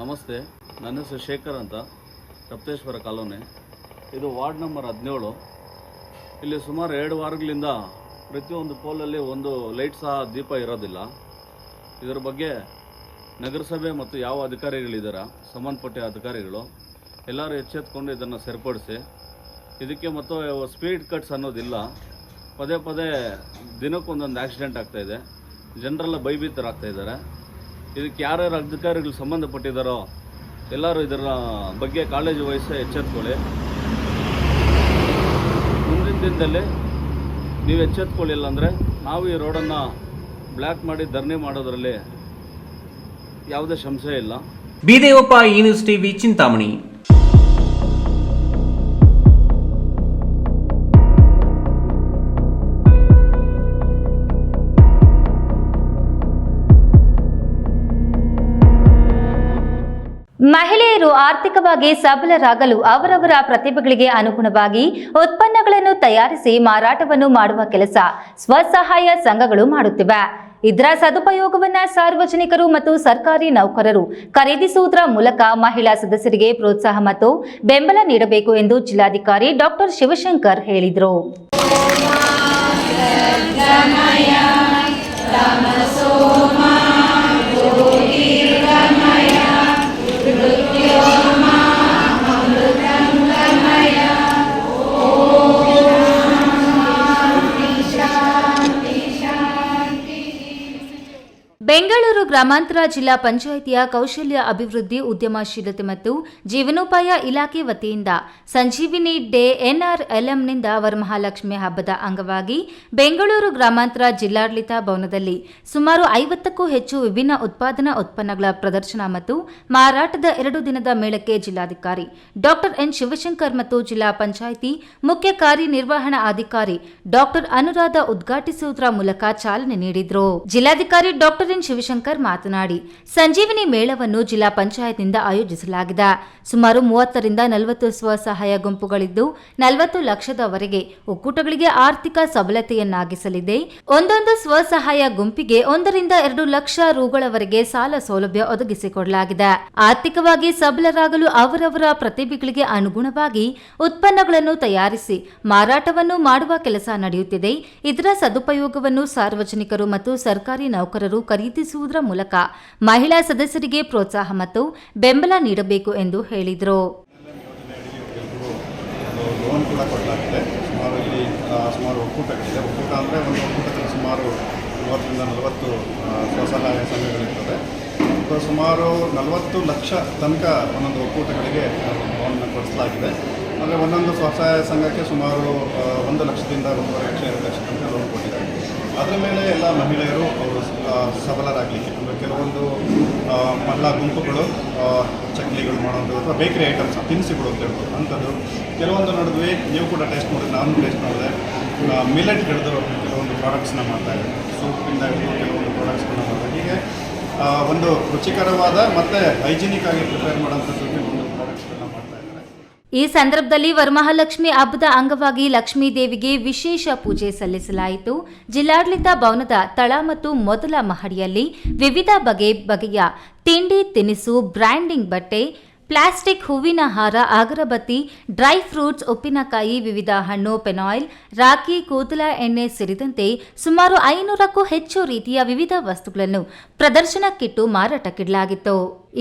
ನಮಸ್ತೆ, ನನ್ನ ಹೆಸರು ಶೇಖರ್ ಅಂತ, ತಪತೇಶ್ವರ ಕಾಲೋನಿ. ಇದು ವಾರ್ಡ್ ನಂಬರ್ 17. ಇಲ್ಲಿ ಸುಮಾರು 2 ವಾರಗಳಿಂದ ಪ್ರತಿಯೊಂದು ಪೋಲಲ್ಲಿ ಒಂದು ಲೈಟ್ ಸಹ ದೀಪ ಇರೋದಿಲ್ಲ. ಇದರ ಬಗ್ಗೆ ನಗರಸಭೆ ಮತ್ತು ಯಾವ ಅಧಿಕಾರಿಗಳಿದ್ದಾರೆ, ಸಂಬಂಧಪಟ್ಟ ಅಧಿಕಾರಿಗಳು ಎಲ್ಲರೂ ಎಚ್ಚೆತ್ತುಕೊಂಡು ಇದನ್ನು ಸರಿಪಡಿಸಿ, ಇದಕ್ಕೆ ಮತ್ತು ಸ್ಪೀಡ್ ಕಟ್ಸ್ ಅನ್ನೋದಿಲ್ಲ. ಪದೇ ಪದೇ ದಿನಕ್ಕೊಂದೊಂದು ಆಕ್ಸಿಡೆಂಟ್ ಆಗ್ತಾಯಿದೆ. ಜನರೆಲ್ಲ ಭಯಭೀತರಾಗ್ತಾ ಇದ್ದಾರೆ. ಇದಕ್ಕೆ ಯಾರ್ಯಾರು ಅಧಿಕಾರಿಗಳು ಸಂಬಂಧಪಟ್ಟಿದ್ದಾರೋ ಎಲ್ಲರೂ ಇದರ ಬಗ್ಗೆ ಕಾಳಜಿ ವಹಿಸಿ ಎಚ್ಚೆತ್ಕೊಳ್ಳಿ. ಮುಂದಿನ ದಿನದಲ್ಲಿ ನೀವು ಎಚ್ಚೆತ್ಕೊಳ್ಳಿಲ್ಲ ಅಂದರೆ ನಾವು ಈ ರೋಡನ್ನು ಬ್ಲ್ಯಾಕ್ ಮಾಡಿ ಧರಣಿ ಮಾಡೋದರಲ್ಲಿ ಯಾವುದೇ ಸಂಶಯ ಇಲ್ಲ. ಬಿದೇವಪ್ಪ, ಈ ನ್ಯೂಸ್ ಟಿವಿ, ಚಿಂತಾಮಣಿ. ಮಹಿಳೆಯರು ಆರ್ಥಿಕವಾಗಿ ಸಬಲರಾಗಲು ಅವರವರ ಪ್ರತಿಭೆಗಳಿಗೆ ಅನುಗುಣವಾಗಿ ಉತ್ಪನ್ನಗಳನ್ನು ತಯಾರಿಸಿ ಮಾರಾಟವನ್ನು ಮಾಡುವ ಕೆಲಸ ಸ್ವಸಹಾಯ ಸಂಘಗಳು ಮಾಡುತ್ತಿವೆ. ಇದರ ಸದುಪಯೋಗವನ್ನ ಸಾರ್ವಜನಿಕರು ಮತ್ತು ಸರ್ಕಾರಿ ನೌಕರರು ಖರೀದಿಸುವುದರ ಮೂಲಕ ಮಹಿಳಾ ಸದಸ್ಯರಿಗೆ ಪ್ರೋತ್ಸಾಹ ಮತ್ತು ಬೆಂಬಲ ನೀಡಬೇಕು ಎಂದು ಜಿಲ್ಲಾಧಿಕಾರಿ ಡಾಕ್ಟರ್ ಶಿವಶಂಕರ್ ಹೇಳಿದರು. ಬೆಂಗಳೂರು ಗ್ರಾಮಾಂತರ ಜಿಲ್ಲಾ ಪಂಚಾಯಿತಿಯ ಕೌಶಲ್ಯ ಅಭಿವೃದ್ಧಿ, ಉದ್ಯಮಶೀಲತೆ ಮತ್ತು ಜೀವನೋಪಾಯ ಇಲಾಖೆ ವತಿಯಿಂದ ಸಂಜೀವಿನಿ ಡೇ NRLMನಿಂದ ವರಮಹಾಲಕ್ಷ್ಮಿ ಹಬ್ಬದ ಅಂಗವಾಗಿ ಬೆಂಗಳೂರು ಗ್ರಾಮಾಂತರ ಜಿಲ್ಲಾಡಳಿತ ಭವನದಲ್ಲಿ ಸುಮಾರು 50ಕ್ಕೂ ಹೆಚ್ಚು ವಿಭಿನ್ನ ಉತ್ಪಾದನಾ ಉತ್ಪನ್ನಗಳ ಪ್ರದರ್ಶನ ಮತ್ತು ಮಾರಾಟದ 2 ದಿನದ ಮೇಳಕ್ಕೆ ಜಿಲ್ಲಾಧಿಕಾರಿ ಡಾಕ್ಟರ್ ಎನ್ ಶಿವಶಂಕರ್ ಮತ್ತು ಜಿಲ್ಲಾ ಪಂಚಾಯಿತಿ ಮುಖ್ಯ ಕಾರ್ಯನಿರ್ವಹಣಾ ಅಧಿಕಾರಿ ಡಾಕ್ಟರ್ ಅನುರಾಧ ಉದ್ಘಾಟಿಸುವುದರ ಮೂಲಕ ಚಾಲನೆ ನೀಡಿದರು. ಜಿಲ್ಲಾಧಿಕಾರಿ ಡಾಕ್ಟರ್ ಶಿವಶಂಕರ್ ಮಾತನಾಡಿ, ಸಂಜೀವಿನಿ ಮೇಳವನ್ನು ಜಿಲ್ಲಾ ಪಂಚಾಯತ್ನಿಂದ ಆಯೋಜಿಸಲಾಗಿದೆ. ಸುಮಾರು 30 ರಿಂದ 40 ಸ್ವಸಹಾಯ ಗುಂಪುಗಳಿದ್ದು 40 ಲಕ್ಷದವರೆಗೆ ಒಕ್ಕೂಟಗಳಿಗೆ ಆರ್ಥಿಕ ಸಬಲತೆಯನ್ನಾಗಿಸಲಿದೆ. ಒಂದೊಂದು ಸ್ವಸಹಾಯ ಗುಂಪಿಗೆ 1 ರಿಂದ 2 ಲಕ್ಷ ರೂಗಳವರೆಗೆ ಸಾಲ ಸೌಲಭ್ಯ ಒದಗಿಸಿಕೊಡಲಾಗಿದೆ. ಆರ್ಥಿಕವಾಗಿ ಸಬಲರಾಗಲು ಅವರವರ ಪ್ರತಿಭೆಗಳಿಗೆ ಅನುಗುಣವಾಗಿ ಉತ್ಪನ್ನಗಳನ್ನು ತಯಾರಿಸಿ ಮಾರಾಟವನ್ನು ಮಾಡುವ ಕೆಲಸ ನಡೆಯುತ್ತಿದೆ. ಇದರ ಸದುಪಯೋಗವನ್ನು ಸಾರ್ವಜನಿಕರು ಮತ್ತು ಸರ್ಕಾರಿ ನೌಕರರು ಖರೀದಿಸುವುದರ ಮೂಲಕ ಮಹಿಳಾ ಸದಸ್ಯರಿಗೆ ಪ್ರೋತ್ಸಾಹ ಮತ್ತು ಬೆಂಬಲ ನೀಡಬೇಕು ಎಂದು ಹೇಳಿದರು. ಲೋನ್ ಕೂಡ ಕೊಡಲಾಗಿದೆ. ಸುಮಾರು ಒಕ್ಕೂಟಗಳಿದೆ. ಒಕ್ಕೂಟ ಅಂದರೆ ಒಂದು ಒಕ್ಕೂಟದಲ್ಲಿ ಸುಮಾರು 30 ರಿಂದ 40 ಸ್ವಸಹಾಯ ಸಂಘಗಳಿರ್ತದೆ. ಸುಮಾರು 40 ಲಕ್ಷ ತನಕ ಒಂದೊಂದು ಒಕ್ಕೂಟಗಳಿಗೆ ಲೋನನ್ನು ಕೊಡಿಸಲಾಗಿದೆ. ಅಂದರೆ ಒಂದೊಂದು ಸ್ವಸಹಾಯ ಸಂಘಕ್ಕೆ ಸುಮಾರು 1 ಲಕ್ಷದಿಂದ 1.5 ಲಕ್ಷ, 2 ಲಕ್ಷ ತನಕ ಲೋನ್ ಕೊಟ್ಟಿದ್ದಾರೆ. ಅದರ ಮೇಲೆ ಎಲ್ಲ ಮಹಿಳೆಯರು ಅವರು ಸಬಲರಾಗಲಿಕ್ಕೆ ಅಂದರೆ ಕೆಲವೊಂದು ಮಹಿಳಾ ಗುಂಪುಗಳು ಚಕ್ಲಿಗಳು ಮಾಡೋದು ಅಥವಾ ಬೇಕರಿ ಐಟಮ್ಸ್ ತಿನಿಸುಗಳು ಅಂತ ಹೇಳ್ಬೋದು ಅಂಥದ್ದು ಕೆಲವೊಂದು ನೋಡಿದ್ವಿ. ನೀವು ಕೂಡ ಟೇಸ್ಟ್ ಮಾಡಿದ್ರೆ ನಾನು ಟೇಸ್ಟ್ ಮಾಡಿದೆ. ಮಿಲೆಟ್ ಹಿಡಿದು ಕೆಲವೊಂದು ಪ್ರಾಡಕ್ಟ್ಸ್ನ ಮಾಡ್ತಾಯಿದ್ದಾರೆ. ಸೂಪಿಂದ ಹಿಡಿದು ಕೆಲವೊಂದು ಪ್ರಾಡಕ್ಟ್ಸ್ಗಳನ್ನ ಮಾಡ್ತಾರೆ. ಹೀಗೆ ಒಂದು ರುಚಿಕರವಾದ ಮತ್ತು ಹೈಜಿನಿಕ್ ಆಗಿ ಪ್ರಿಪೇರ್ ಮಾಡೋಂಥದ್ದು ಕೆಲವೊಂದು ಪ್ರಾಡಕ್ಟ್ಸ್ಗಳನ್ನ ಮಾಡ್ತಾ ಇದ್ದಾರೆ. ಈ ಸಂದರ್ಭದಲ್ಲಿ ವರಮಹಾಲಕ್ಷ್ಮಿ ಹಬ್ಬದ ಅಂಗವಾಗಿ ಲಕ್ಷ್ಮೀ ದೇವಿಗೆ ವಿಶೇಷ ಪೂಜೆ ಸಲ್ಲಿಸಲಾಯಿತು. ಜಿಲ್ಲಾಡಳಿತ ಭವನದ ತಳ ಮತ್ತು ಮೊದಲ ಮಹಡಿಯಲ್ಲಿ ವಿವಿಧ ಬಗೆಯ ತಿಂಡಿ ತಿನಿಸು, ಬ್ರ್ಯಾಂಡಿಂಗ್ ಬಟ್ಟೆ, ಪ್ಲಾಸ್ಟಿಕ್ ಹೂವಿನ ಹಾರ, ಅಗರಬತ್ತಿ, ಡ್ರೈ ಫ್ರೂಟ್ಸ್, ಉಪ್ಪಿನಕಾಯಿ, ವಿವಿಧ ಹಣ್ಣು, ಪೆನಾಯಿಲ್, ರಾಖಿ, ಕೂದಲ ಎಣ್ಣೆ ಸೇರಿದಂತೆ ಸುಮಾರು 500ಕ್ಕೂ ಹೆಚ್ಚು ರೀತಿಯ ವಿವಿಧ ವಸ್ತುಗಳನ್ನು ಪ್ರದರ್ಶನಕ್ಕಿಟ್ಟು ಮಾರಾಟಕ್ಕಿಡಲಾಗಿತ್ತು.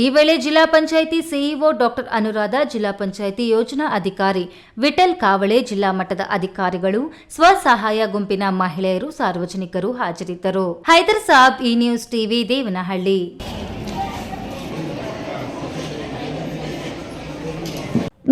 ಈ ವೇಳೆ ಜಿಲ್ಲಾ ಪಂಚಾಯಿತಿ ಸಿಇಒ ಡಾಕ್ಟರ್ ಅನುರಾಧ, ಜಿಲ್ಲಾ ಪಂಚಾಯಿತಿ ಯೋಜನಾ ಅಧಿಕಾರಿ ವಿಠಲ್ ಕಾವಳೆ, ಜಿಲ್ಲಾ ಮಟ್ಟದ ಅಧಿಕಾರಿಗಳು, ಸ್ವಸಹಾಯ ಗುಂಪಿನ ಮಹಿಳೆಯರು, ಸಾರ್ವಜನಿಕರು ಹಾಜರಿದ್ದರು. ಹೈದರ್ ಸಾಬ್, ಈ ನ್ಯೂಸ್ ಟಿವಿ, ದೇವನಹಳ್ಳಿ.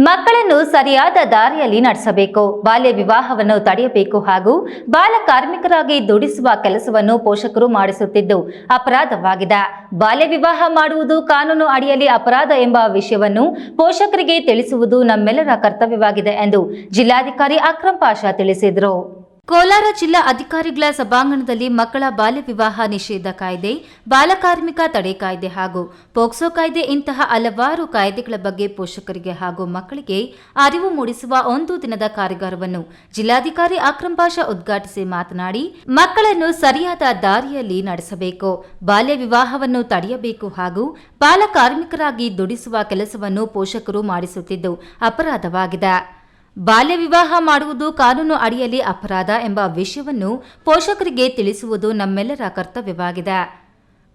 ಮಕ್ಕಳನ್ನು ಸರಿಯಾದ ದಾರಿಯಲ್ಲಿ ನಡೆಸಬೇಕು, ಬಾಲ್ಯ ವಿವಾಹವನ್ನು ತಡೆಯಬೇಕು ಹಾಗೂ ಬಾಲ ಕಾರ್ಮಿಕರಾಗಿ ದುಡಿಸುವ ಕೆಲಸವನ್ನು ಪೋಷಕರು ಮಾಡಿಸುತ್ತಿದ್ದು ಅಪರಾಧವಾಗಿದೆ. ಬಾಲ್ಯ ವಿವಾಹ ಮಾಡುವುದು ಕಾನೂನು ಅಡಿಯಲ್ಲಿ ಅಪರಾಧ ಎಂಬ ವಿಷಯವನ್ನು ಪೋಷಕರಿಗೆ ತಿಳಿಸುವುದು ನಮ್ಮೆಲ್ಲರ ಕರ್ತವ್ಯವಾಗಿದೆ ಎಂದು ಜಿಲ್ಲಾಧಿಕಾರಿ ಅಕ್ರಂ ಪಾಷಾ ತಿಳಿಸಿದರು. ಕೋಲಾರ ಜಿಲ್ಲಾ ಅಧಿಕಾರಿಗಳ ಸಭಾಂಗಣದಲ್ಲಿ ಮಕ್ಕಳ ಬಾಲ್ಯ ವಿವಾಹ ನಿಷೇಧ ಕಾಯ್ದೆ, ಬಾಲಕಾರ್ಮಿಕ ತಡೆ ಕಾಯ್ದೆ ಹಾಗೂ ಪೋಕ್ಸೋ ಕಾಯ್ದೆ ಇಂತಹ ಹಲವಾರು ಕಾಯ್ದೆಗಳ ಬಗ್ಗೆ ಪೋಷಕರಿಗೆ ಹಾಗೂ ಮಕ್ಕಳಿಗೆ ಅರಿವು ಮೂಡಿಸುವ ಒಂದು ದಿನದ ಕಾರ್ಯಾಗಾರವನ್ನು ಜಿಲ್ಲಾಧಿಕಾರಿ ಅಕ್ರಂ ಪಾಷಾ ಉದ್ಘಾಟಿಸಿ ಮಾತನಾಡಿ, ಮಕ್ಕಳನ್ನು ಸರಿಯಾದ ದಾರಿಯಲ್ಲಿ ನಡೆಸಬೇಕು, ಬಾಲ್ಯ ವಿವಾಹವನ್ನು ತಡೆಯಬೇಕು ಹಾಗೂ ಬಾಲಕಾರ್ಮಿಕರಾಗಿ ದುಡಿಸುವ ಕೆಲಸವನ್ನು ಪೋಷಕರು ಮಾಡಿಸುತ್ತಿದ್ದು ಅಪರಾಧವಾಗಿದೆ. ಬಾಲ್ಯ ವಿವಾಹ ಮಾಡುವುದು ಕಾನೂನು ಅಡಿಯಲ್ಲಿ ಅಪರಾಧ ಎಂಬ ವಿಷಯವನ್ನು ಪೋಷಕರಿಗೆ ತಿಳಿಸುವುದು ನಮ್ಮೆಲ್ಲರ ಕರ್ತವ್ಯವಾಗಿದೆ.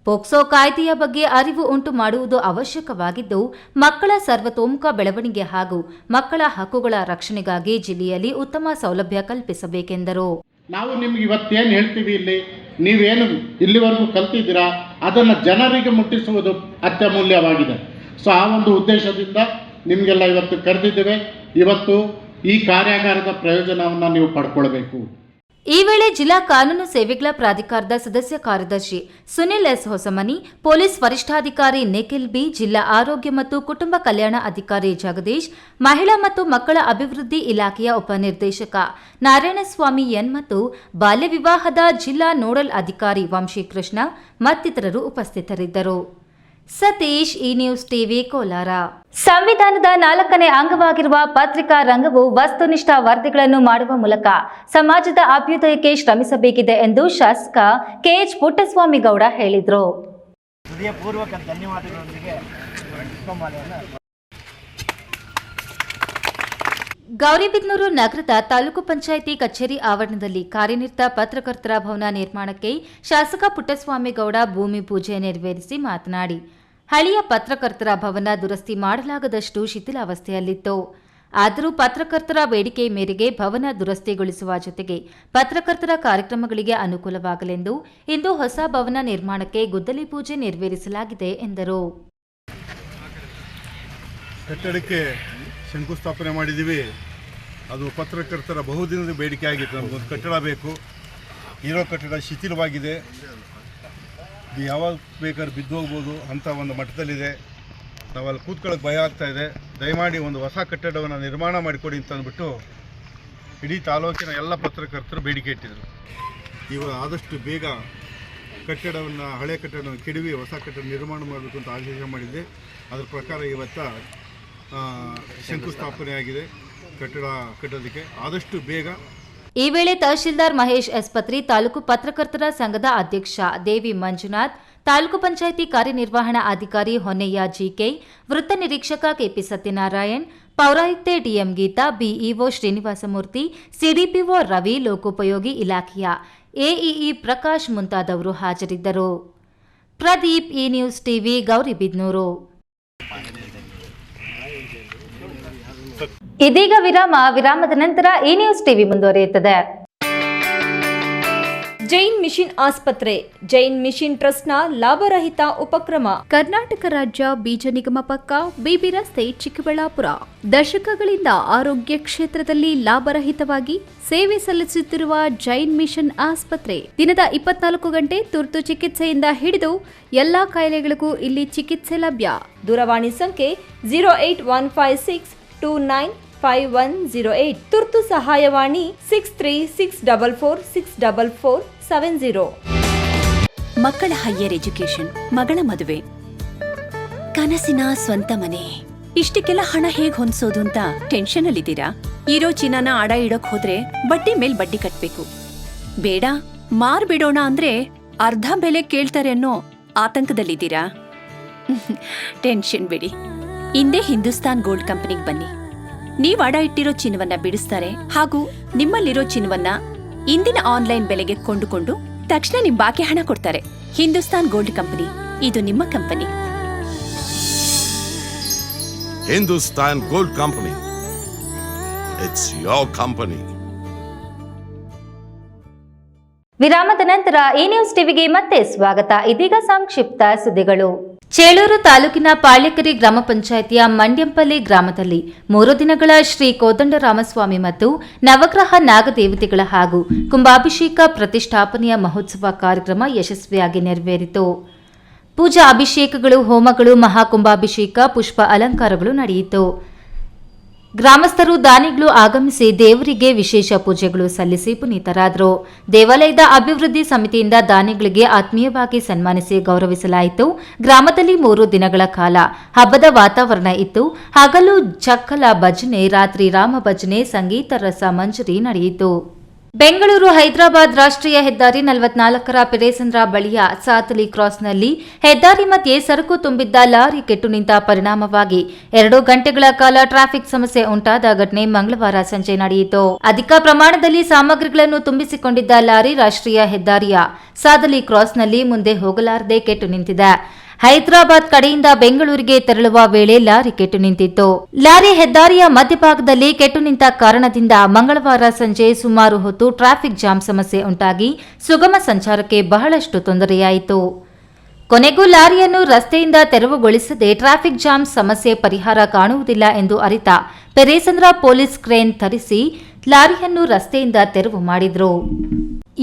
ಪೋಕ್ಸೋ ಕಾಯ್ದೆಯ ಬಗ್ಗೆ ಅರಿವು ಉಂಟು ಮಾಡುವುದು ಅವಶ್ಯಕವಾಗಿದ್ದು, ಮಕ್ಕಳ ಸರ್ವತೋಮುಖ ಬೆಳವಣಿಗೆ ಹಾಗೂ ಮಕ್ಕಳ ಹಕ್ಕುಗಳ ರಕ್ಷಣೆಗಾಗಿ ಜಿಲ್ಲೆಯಲ್ಲಿ ಉತ್ತಮ ಸೌಲಭ್ಯ ಕಲ್ಪಿಸಬೇಕೆಂದರು. ನಾವು ನಿಮ್ಗೆ ಇವತ್ತೇನು ಹೇಳ್ತೀವಿ, ನೀವೇನು ಇಲ್ಲಿವರೆಗೂ ಕಲ್ತಿದ್ದೀರಾ ಅದನ್ನು ಜನರಿಗೆ ಮುಟ್ಟಿಸುವುದು ಅತ್ಯಮೂಲ್ಯವಾಗಿದೆ. ಸೊ ಆ ಒಂದು ಉದ್ದೇಶದಿಂದ ನಿಮಗೆಲ್ಲ ಇವತ್ತು ಕರೆದಿದ್ದೇವೆ. ಇವತ್ತು ಈ ಕಾರ್ಯಾಗಾರದ ಪ್ರಯೋಜನವನ್ನು ನೀವು ಪಡ್ಕೊಳ್ಬೇಕು. ಈ ವೇಳೆ ಜಿಲ್ಲಾ ಕಾನೂನು ಸೇವೆಗಳ ಪ್ರಾಧಿಕಾರದ ಸದಸ್ಯ ಕಾರ್ಯದರ್ಶಿ ಸುನಿಲ್ ಎಸ್ ಹೊಸಮನಿ, ಪೊಲೀಸ್ ವರಿಷ್ಠಾಧಿಕಾರಿ ನಿಖಿಲ್ ಬಿ, ಜಿಲ್ಲಾ ಆರೋಗ್ಯ ಮತ್ತು ಕುಟುಂಬ ಕಲ್ಯಾಣ ಅಧಿಕಾರಿ ಜಗದೀಶ್, ಮಹಿಳಾ ಮತ್ತು ಮಕ್ಕಳ ಅಭಿವೃದ್ಧಿ ಇಲಾಖೆಯ ಉಪನಿರ್ದೇಶಕ ನಾರಾಯಣಸ್ವಾಮಿ ಎನ್ ಮತ್ತು ಬಾಲ್ಯ ವಿವಾಹದ ಜಿಲ್ಲಾ ನೋಡಲ್ ಅಧಿಕಾರಿ ವಂಶೀಕೃಷ್ಣ ಮತ್ತಿತರರು ಉಪಸ್ಥಿತರಿದ್ದರು. ಸತೀಶ್, ಈ ನ್ಯೂಸ್ ಟಿವಿ, ಕೋಲಾರ. ಸಂವಿಧಾನದ 4ನೇ ಅಂಗವಾಗಿರುವ ಪತ್ರಿಕಾ ರಂಗವು ವಸ್ತುನಿಷ್ಠ ವರದಿಗಳನ್ನು ಮಾಡುವ ಮೂಲಕ ಸಮಾಜದ ಅಭ್ಯುದಯಕ್ಕೆ ಶ್ರಮಿಸಬೇಕಿದೆ ಎಂದು ಶಾಸಕ ಕೆಎಚ್ ಪುಟ್ಟಸ್ವಾಮಿ ಗೌಡ ಹೇಳಿದರು. ಹೃದಯಪೂರ್ವಕ ಧನ್ಯವಾದಗಳೊಂದಿಗೆ ಗೌರಿಬಿದನೂರು ನಗರದ ತಾಲೂಕು ಪಂಚಾಯಿತಿ ಕಚೇರಿ ಆವರಣದಲ್ಲಿ ಕಾರ್ಯನಿರತ ಪತ್ರಕರ್ತರ ಭವನ ನಿರ್ಮಾಣಕ್ಕೆ ಶಾಸಕ ಪುಟ್ಟಸ್ವಾಮಿ ಗೌಡ ಭೂಮಿ ಪೂಜೆ ನೆರವೇರಿಸಿ ಮಾತನಾಡಿ, ಹಳೆಯ ಪತ್ರಕರ್ತರ ಭವನ ದುರಸ್ತಿ ಮಾಡಲಾಗದಷ್ಟು ಶಿಥಿಲಾವಸ್ಥೆಯಲ್ಲಿತ್ತು. ಆದರೂ ಪತ್ರಕರ್ತರ ಬೇಡಿಕೆ ಮೇರೆಗೆ ಭವನ ದುರಸ್ತಿಗೊಳಿಸುವ ಜೊತೆಗೆ ಪತ್ರಕರ್ತರ ಕಾರ್ಯಕ್ರಮಗಳಿಗೆ ಅನುಕೂಲವಾಗಲೆಂದು ಇಂದು ಹೊಸ ಭವನ ನಿರ್ಮಾಣಕ್ಕೆ ಗುದ್ದಲಿ ಪೂಜೆ ನೆರವೇರಿಸಲಾಗಿದೆ ಎಂದರು. ಕಟ್ಟಡಕ್ಕೆ ಶಂಕುಸ್ಥಾಪನೆ ಮಾಡಿದ್ದೀವಿ. ಅದು ಪತ್ರಕರ್ತರ ಬಹುದಿನದ ಬೇಡಿಕೆ ಆಗಿತ್ತು. ನಮಗೊಂದು ಕಟ್ಟಡ ಬೇಕು. ಇರೋ ಕಟ್ಟಡ ಶಿಥಿಲವಾಗಿದೆ, ಯಾವಾಗ ಬೇಕಾದ್ರೂ ಬಿದ್ದು ಹೋಗ್ಬೋದು ಅಂತ ಒಂದು ಮಟ್ಟದಲ್ಲಿದೆ. ನಾವಲ್ಲಿ ಕೂತ್ಕೊಳ್ಳೋಕೆ ಭಯ ಆಗ್ತಾಯಿದೆ. ದಯಮಾಡಿ ಒಂದು ಹೊಸ ಕಟ್ಟಡವನ್ನು ನಿರ್ಮಾಣ ಮಾಡಿಕೊಡಿ ಅಂತ ಅಂದ್ಬಿಟ್ಟು ಇಡೀ ತಾಲೂಕಿನ ಎಲ್ಲ ಪತ್ರಕರ್ತರು ಬೇಡಿಕೆ ಇಟ್ಟಿದ್ರು. ಇವಾಗ ಆದಷ್ಟು ಬೇಗ ಕಟ್ಟಡವನ್ನು, ಹಳೆ ಕಟ್ಟಡವನ್ನು ಕೆಡವಿ ಹೊಸ ಕಟ್ಟಡ ನಿರ್ಮಾಣ ಮಾಡಬೇಕು ಅಂತ ಆದೇಶ ಮಾಡಿದ್ದೆ. ಅದರ ಪ್ರಕಾರ ಇವತ್ತು ಶಂಕುಸ್ಥಾಪನೆ ಆಗಿದೆ. ಕಟ್ಟಡ ಕಟ್ಟೋದಕ್ಕೆ ಆದಷ್ಟು ಬೇಗ. ಈ ವೇಳೆ ತಹಶೀಲ್ದಾರ್ ಮಹೇಶ್ ಎಸ್ಪತ್ರಿ, ತಾಲೂಕು ಪತ್ರಕರ್ತರ ಸಂಘದ ಅಧ್ಯಕ್ಷ ದೇವಿ ಮಂಜುನಾಥ್, ತಾಲೂಕು ಪಂಚಾಯಿತಿ ಕಾರ್ಯನಿರ್ವಹಣಾ ಅಧಿಕಾರಿ ಹೊನ್ನೆಯ್ಯ ಜಿಕೆ, ವೃತ್ತ ನಿರೀಕ್ಷಕ ಕೆಪಿ ಸತ್ಯನಾರಾಯಣ್, ಪೌರಾಯುಕ್ತೆ DM Geetha, BEO Srinivasamurthy, CDPO Ravi, ಲೋಕೋಪಯೋಗಿ ಇಲಾಖೆಯ ಎಇಇ ಪ್ರಕಾಶ್ ಮುಂತಾದವರು ಹಾಜರಿದ್ದರು. ಪ್ರದೀಪ್, ಈ ನ್ಯೂಸ್ ಟಿವಿ, ಗೌರಿಬಿದನೂರು. ಇದೀಗ ವಿರಾಮದ ನಂತರ ಈ ನ್ಯೂಸ್ ಟಿವಿ ಮುಂದುವರಿಯುತ್ತದೆ. ಜೈನ್ ಮಿಷನ್ ಆಸ್ಪತ್ರೆ ಜೈನ್ ಮಿಷನ್ ಟ್ರಸ್ಟ್ನ ಲಾಭರಹಿತ ಉಪಕ್ರಮ. ಕರ್ನಾಟಕ ರಾಜ್ಯ ಬೀಜ ನಿಗಮ ಪಕ್ಕ ಬಿಬಿ ರಸ್ತೆ, ಚಿಕ್ಕಬಳ್ಳಾಪುರ. ದಶಕಗಳಿಂದ ಆರೋಗ್ಯ ಕ್ಷೇತ್ರದಲ್ಲಿ ಲಾಭರಹಿತವಾಗಿ ಸೇವೆ ಸಲ್ಲಿಸುತ್ತಿರುವ ಜೈನ್ ಮಿಷನ್ ಆಸ್ಪತ್ರೆ ದಿನದ 24 ಗಂಟೆ ತುರ್ತು ಚಿಕಿತ್ಸೆಯಿಂದ ಹಿಡಿದು ಎಲ್ಲಾ ಕಾಯಿಲೆಗಳಿಗೂ ಇಲ್ಲಿ ಚಿಕಿತ್ಸೆ ಲಭ್ಯ. ದೂರವಾಣಿ ಸಂಖ್ಯೆ 08156295108. ತುರ್ತು ಸಹಾಯವಾಣಿ 6364464470. ಮಕ್ಕಳ ಹೈಯರ್ ಎಜುಕೇಶನ್, ಮಗಳ ಮದುವೆ, ಕನಸಿನ ಸ್ವಂತ ಮನೆ, ಇಷ್ಟಕ್ಕೆಲ್ಲ ಹಣ ಹೇಗ್ ಹೊಂದ್ಸೋದು ಅಂತ ಟೆನ್ಷನ್ ಅಲ್ಲಿದ್ದೀರಾ? ಇರೋ ಚಿನ್ನನ ಅಡ ಇಡೋಕ್ ಹೋದ್ರೆ ಬಡ್ಡಿ ಮೇಲ್ ಬಡ್ಡಿ ಕಟ್ಬೇಕು. ಬೇಡ, ಮಾರ್ಬಿಡೋಣ ಅಂದ್ರೆ ಅರ್ಧ ಬೆಲೆ ಕೇಳ್ತಾರೆ ಅನ್ನೋ ಆತಂಕದಲ್ಲಿದ್ದೀರಾ? ಟೆನ್ಷನ್ ಬಿಡಿ, ಇಂದೇ ಹಿಂದೂಸ್ತಾನ್ ಗೋಲ್ಡ್ ಕಂಪನಿಗೆ ಬನ್ನಿ. ನೀವು ಅಡ ಇಟ್ಟಿರೋ ಚಿನ್ನವನ್ನ ಬಿಡಿಸ್ತಾರೆ ಹಾಗೂ ನಿಮ್ಮಲ್ಲಿರೋ ಚಿನ್ನವನ್ನ ಇಂದಿನ ಆನ್ಲೈನ್ ಬೆಲೆಗೆ ಕೊಂಡುಕೊಂಡು ತಕ್ಷಣ ನಿಮ್ ಬಾಕಿ ಹಣ ಕೊಡ್ತಾರೆ. ಹಿಂದೂಸ್ತಾನ್ ಗೋಲ್ಡ್ ಕಂಪನಿ, ಇದು ನಿಮ್ಮ company. Hindustan gold company, it's your company. ವಿರಾಮದ ನಂತರ ಈ ನ್ಯೂಸ್ ಟಿವಿಗೆ ಮತ್ತೆ ಸ್ವಾಗತ. ಇದೀಗ ಸಂಕ್ಷಿಪ್ತ ಸುದ್ದಿಗಳು. ಚೇಳೂರು ತಾಲೂಕಿನ ಪಾಳ್ಯಕೆರೆ ಗ್ರಾಮ ಪಂಚಾಯಿತಿಯ ಮಂಡ್ಯಂಪಲ್ಲಿ ಗ್ರಾಮದಲ್ಲಿ 3 ದಿನಗಳ ಶ್ರೀ ಕೋದಂಡರಾಮಸ್ವಾಮಿ ಮತ್ತು ನವಗ್ರಹ ನಾಗದೇವತೆಗಳ ಹಾಗೂ ಕುಂಭಾಭಿಷೇಕ ಪ್ರತಿಷ್ಠಾಪನೆಯ ಮಹೋತ್ಸವ ಕಾರ್ಯಕ್ರಮ ಯಶಸ್ವಿಯಾಗಿ ನೆರವೇರಿತು. ಪೂಜಾ ಅಭಿಷೇಕಗಳು, ಹೋಮಗಳು, ಮಹಾಕುಂಭಾಭಿಷೇಕ, ಪುಷ್ಪ ಅಲಂಕಾರಗಳು ನಡೆಯಿತು. ಗ್ರಾಮಸ್ಥರು, ದಾನಿಗಳು ಆಗಮಿಸಿ ದೇವರಿಗೆ ವಿಶೇಷ ಪೂಜೆಗಳು ಸಲ್ಲಿಸಿ ಪುನೀತರಾದರು. ದೇವಾಲಯದ ಅಭಿವೃದ್ಧಿ ಸಮಿತಿಯಿಂದ ದಾನಿಗಳಿಗೆ ಆತ್ಮೀಯವಾಗಿ ಸನ್ಮಾನಿಸಿ ಗೌರವಿಸಲಾಯಿತು. ಗ್ರಾಮದಲ್ಲಿ 3 ದಿನಗಳ ಕಾಲ ಹಬ್ಬದ ವಾತಾವರಣ ಇತ್ತು. ಹಗಲು ಚಕ್ಕಲ ಭಜನೆ, ರಾತ್ರಿ ರಾಮ ಭಜನೆ, ಸಂಗೀತ ರಸ ಮಂಜರಿ ನಡೆಯಿತು. ಬೆಂಗಳೂರು ಹೈದರಾಬಾದ್ ರಾಷ್ಟ್ರೀಯ ಹೆದ್ದಾರಿ 44ರ ಪೆರೇಸಂದ್ರ ಬಳಿಯ ಸಾತಲಿ ಕ್ರಾಸ್ನಲ್ಲಿ ಹೆದ್ದಾರಿ ಮಧ್ಯೆ ಸರಕು ತುಂಬಿದ್ದ ಲಾರಿ ಕೆಟ್ಟು ನಿಂತ ಪರಿಣಾಮವಾಗಿ 2 ಗಂಟೆಗಳ ಕಾಲ ಟ್ರಾಫಿಕ್ ಸಮಸ್ಯೆ ಉಂಟಾದ ಘಟನೆ ಮಂಗಳವಾರ ಸಂಜೆ ನಡೆಯಿತು. ಅಧಿಕ ಪ್ರಮಾಣದಲ್ಲಿ ಸಾಮಗ್ರಿಗಳನ್ನು ತುಂಬಿಸಿಕೊಂಡಿದ್ದ ಲಾರಿ ರಾಷ್ಟ್ರೀಯ ಹೆದ್ದಾರಿಯ ಸಾದಲಿ ಕ್ರಾಸ್ನಲ್ಲಿ ಮುಂದೆ ಹೋಗಲಾರದೆ ಕೆಟ್ಟು ನಿಂತಿದೆ. ಹೈದರಾಬಾದ್ ಕಡೆಯಿಂದ ಬೆಂಗಳೂರಿಗೆ ತೆರಳುವ ವೇಳೆ ಲಾರಿ ಕೆಟ್ಟು ನಿಂತಿತ್ತು. ಲಾರಿ ಹೆದ್ದಾರಿಯ ಮಧ್ಯಭಾಗದಲ್ಲಿ ಕೆಟ್ಟು ನಿಂತ ಕಾರಣದಿಂದ ಮಂಗಳವಾರ ಸಂಜೆ ಸುಮಾರು ಹೊತ್ತು ಟ್ರಾಫಿಕ್ ಜಾಮ್ ಸಮಸ್ಯೆ ಉಂಟಾಗಿ ಸುಗಮ ಸಂಚಾರಕ್ಕೆ ಬಹಳಷ್ಟು ತೊಂದರೆಯಾಯಿತು. ಕೊನೆಗೂ ಲಾರಿಯನ್ನು ರಸ್ತೆಯಿಂದ ತೆರವುಗೊಳಿಸದೆ ಟ್ರಾಫಿಕ್ ಜಾಮ್ ಸಮಸ್ಯೆ ಪರಿಹಾರ ಕಾಣುವುದಿಲ್ಲ ಎಂದು ಅರಿತ ಪೆರೇಸಂದ್ರ ಪೊಲೀಸ್ ಕ್ರೇನ್ ತರಿಸಿ ಲಾರಿಯನ್ನು ರಸ್ತೆಯಿಂದ ತೆರವು ಮಾಡಿದ್ರು.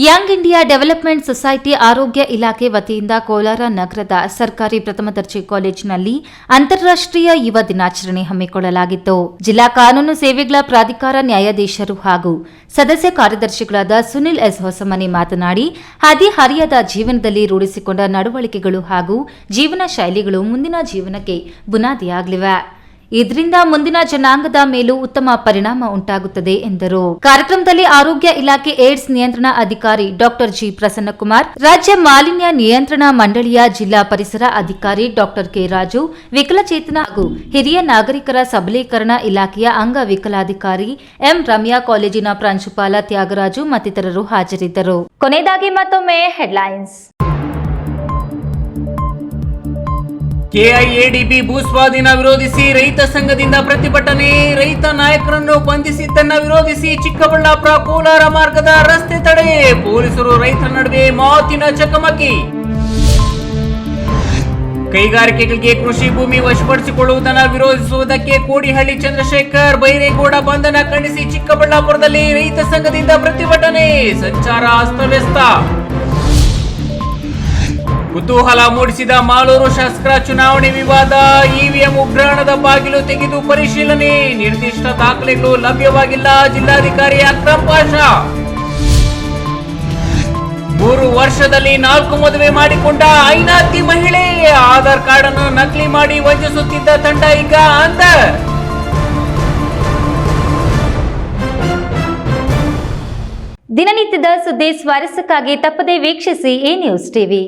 ಯಂಗ್ ಇಂಡಿಯಾ ಡೆವಲಪ್ಮೆಂಟ್ ಸೊಸೈಟಿ ಆರೋಗ್ಯ ಇಲಾಖೆ ವತಿಯಿಂದ ಕೋಲಾರ ನಗರದ ಸರ್ಕಾರಿ ಪ್ರಥಮ ದರ್ಜೆ ಕಾಲೇಜಿನಲ್ಲಿ ಅಂತಾರಾಷ್ಟ್ರೀಯ ಯುವ ದಿನಾಚರಣೆ ಹಮ್ಮಿಕೊಳ್ಳಲಾಗಿತ್ತು. ಜಿಲ್ಲಾ ಕಾನೂನು ಸೇವೆಗಳ ಪ್ರಾಧಿಕಾರ ನ್ಯಾಯಾಧೀಶರು ಹಾಗೂ ಸದಸ್ಯ ಕಾರ್ಯದರ್ಶಿಗಳಾದ ಸುನಿಲ್ ಎಸ್ ಹೊಸಮನಿ ಮಾತನಾಡಿ, ಹದಿಹರಿಯದ ಜೀವನದಲ್ಲಿ ರೂಢಿಸಿಕೊಂಡ ನಡವಳಿಕೆಗಳು ಹಾಗೂ ಜೀವನ ಶೈಲಿಗಳು ಮುಂದಿನ ಜೀವನಕ್ಕೆ ಬುನಾದಿಯಾಗಲಿವೆ. ಇದರಿಂದ ಮುಂದಿನ ಜನಾಂಗದ ಮೇಲೂ ಉತ್ತಮ ಪರಿಣಾಮ ಉಂಟಾಗುತ್ತದೆ ಎಂದರು. ಕಾರ್ಯಕ್ರಮದಲ್ಲಿ ಆರೋಗ್ಯ ಇಲಾಖೆ ಏಡ್ಸ್ ನಿಯಂತ್ರಣ ಅಧಿಕಾರಿ ಡಾಕ್ಟರ್ ಜಿ ಪ್ರಸನ್ನಕುಮಾರ್, ರಾಜ್ಯ ಮಾಲಿನ್ಯ ನಿಯಂತ್ರಣ ಮಂಡಳಿಯ ಜಿಲ್ಲಾ ಪರಿಸರ ಅಧಿಕಾರಿ ಡಾಕ್ಟರ್ ಕೆ ರಾಜು, ವಿಕಲಚೇತನ ಹಾಗೂ ಹಿರಿಯ ನಾಗರಿಕರ ಸಬಲೀಕರಣ ಇಲಾಖೆಯ ಅಂಗವಿಕಲಾಧಿಕಾರಿ ಎಂ ರಮ್ಯಾ, ಕಾಲೇಜಿನ ಪ್ರಾಂಶುಪಾಲ ತ್ಯಾಗರಾಜು ಮತ್ತಿತರರು ಹಾಜರಿದ್ದರು. ಕೊನೆಯದಾಗಿ ಮತ್ತೊಮ್ಮೆ ಹೆಡ್ಲೈನ್ಸ್. ಕೆಐಎಡಿಬಿ ಭೂಸ್ವಾಧೀನ ವಿರೋಧಿಸಿ ರೈತ ಸಂಘದಿಂದ ಪ್ರತಿಭಟನೆ. ರೈತ ನಾಯಕರನ್ನು ಬಂಧಿಸಿದ್ದನ್ನ ವಿರೋಧಿಸಿ ಚಿಕ್ಕಬಳ್ಳಾಪುರ ಕೋಲಾರ ಮಾರ್ಗದ ರಸ್ತೆ ತಡೆ. ಪೊಲೀಸರು ರೈತರ ನಡುವೆ ಮಾತಿನ ಚಕಮಕಿ. ಕೈಗಾರಿಕೆಗಳಿಗೆ ಕೃಷಿ ಭೂಮಿ ವಶಪಡಿಸಿಕೊಳ್ಳುವುದನ್ನು ವಿರೋಧಿಸುವುದಕ್ಕೆ ಕೋಡಿಹಳ್ಳಿ ಚಂದ್ರಶೇಖರ್ ಬೈರೇಗೌಡ ಬಂಧನ ಖಂಡಿಸಿ ಚಿಕ್ಕಬಳ್ಳಾಪುರದಲ್ಲಿ ರೈತ ಸಂಘದಿಂದ ಪ್ರತಿಭಟನೆ. ಸಂಚಾರ ಅಸ್ತವ್ಯಸ್ತ. ಕುತೂಹಲ ಮೂಡಿಸಿದ ಮಾಲೂರು ಶಾಸಕರ ಚುನಾವಣೆ ವಿವಾದ. ಇವಿಎಂ ಉಗ್ರಾಣದ ಬಾಗಿಲು ತೆಗೆದು ಪರಿಶೀಲನೆ. ನಿರ್ದಿಷ್ಟ ದಾಖಲೆಗಳು ಲಭ್ಯವಾಗಿಲ್ಲ. ಜಿಲ್ಲಾಧಿಕಾರಿ ಅಕ್ರಮ್ ಪಾಷಾ. 3 ವರ್ಷದಲ್ಲಿ 4 ಮದುವೆ ಮಾಡಿಕೊಂಡ ಐನಾತಿ ಮಹಿಳೆ. ಆಧಾರ್ ಕಾರ್ಡ್ ಅನ್ನು ನಕಲಿ ಮಾಡಿ ವಂಚಿಸುತ್ತಿದ್ದ ತಂಡ ಈಗ ಅಂದರ್. ದಿನನಿತ್ಯದ ಸುದ್ದಿ ಸ್ವಾರಸ್ಯಕ್ಕಾಗಿ ತಪ್ಪದೇ ವೀಕ್ಷಿಸಿ ಈ ನ್ಯೂಸ್ ಟಿವಿ.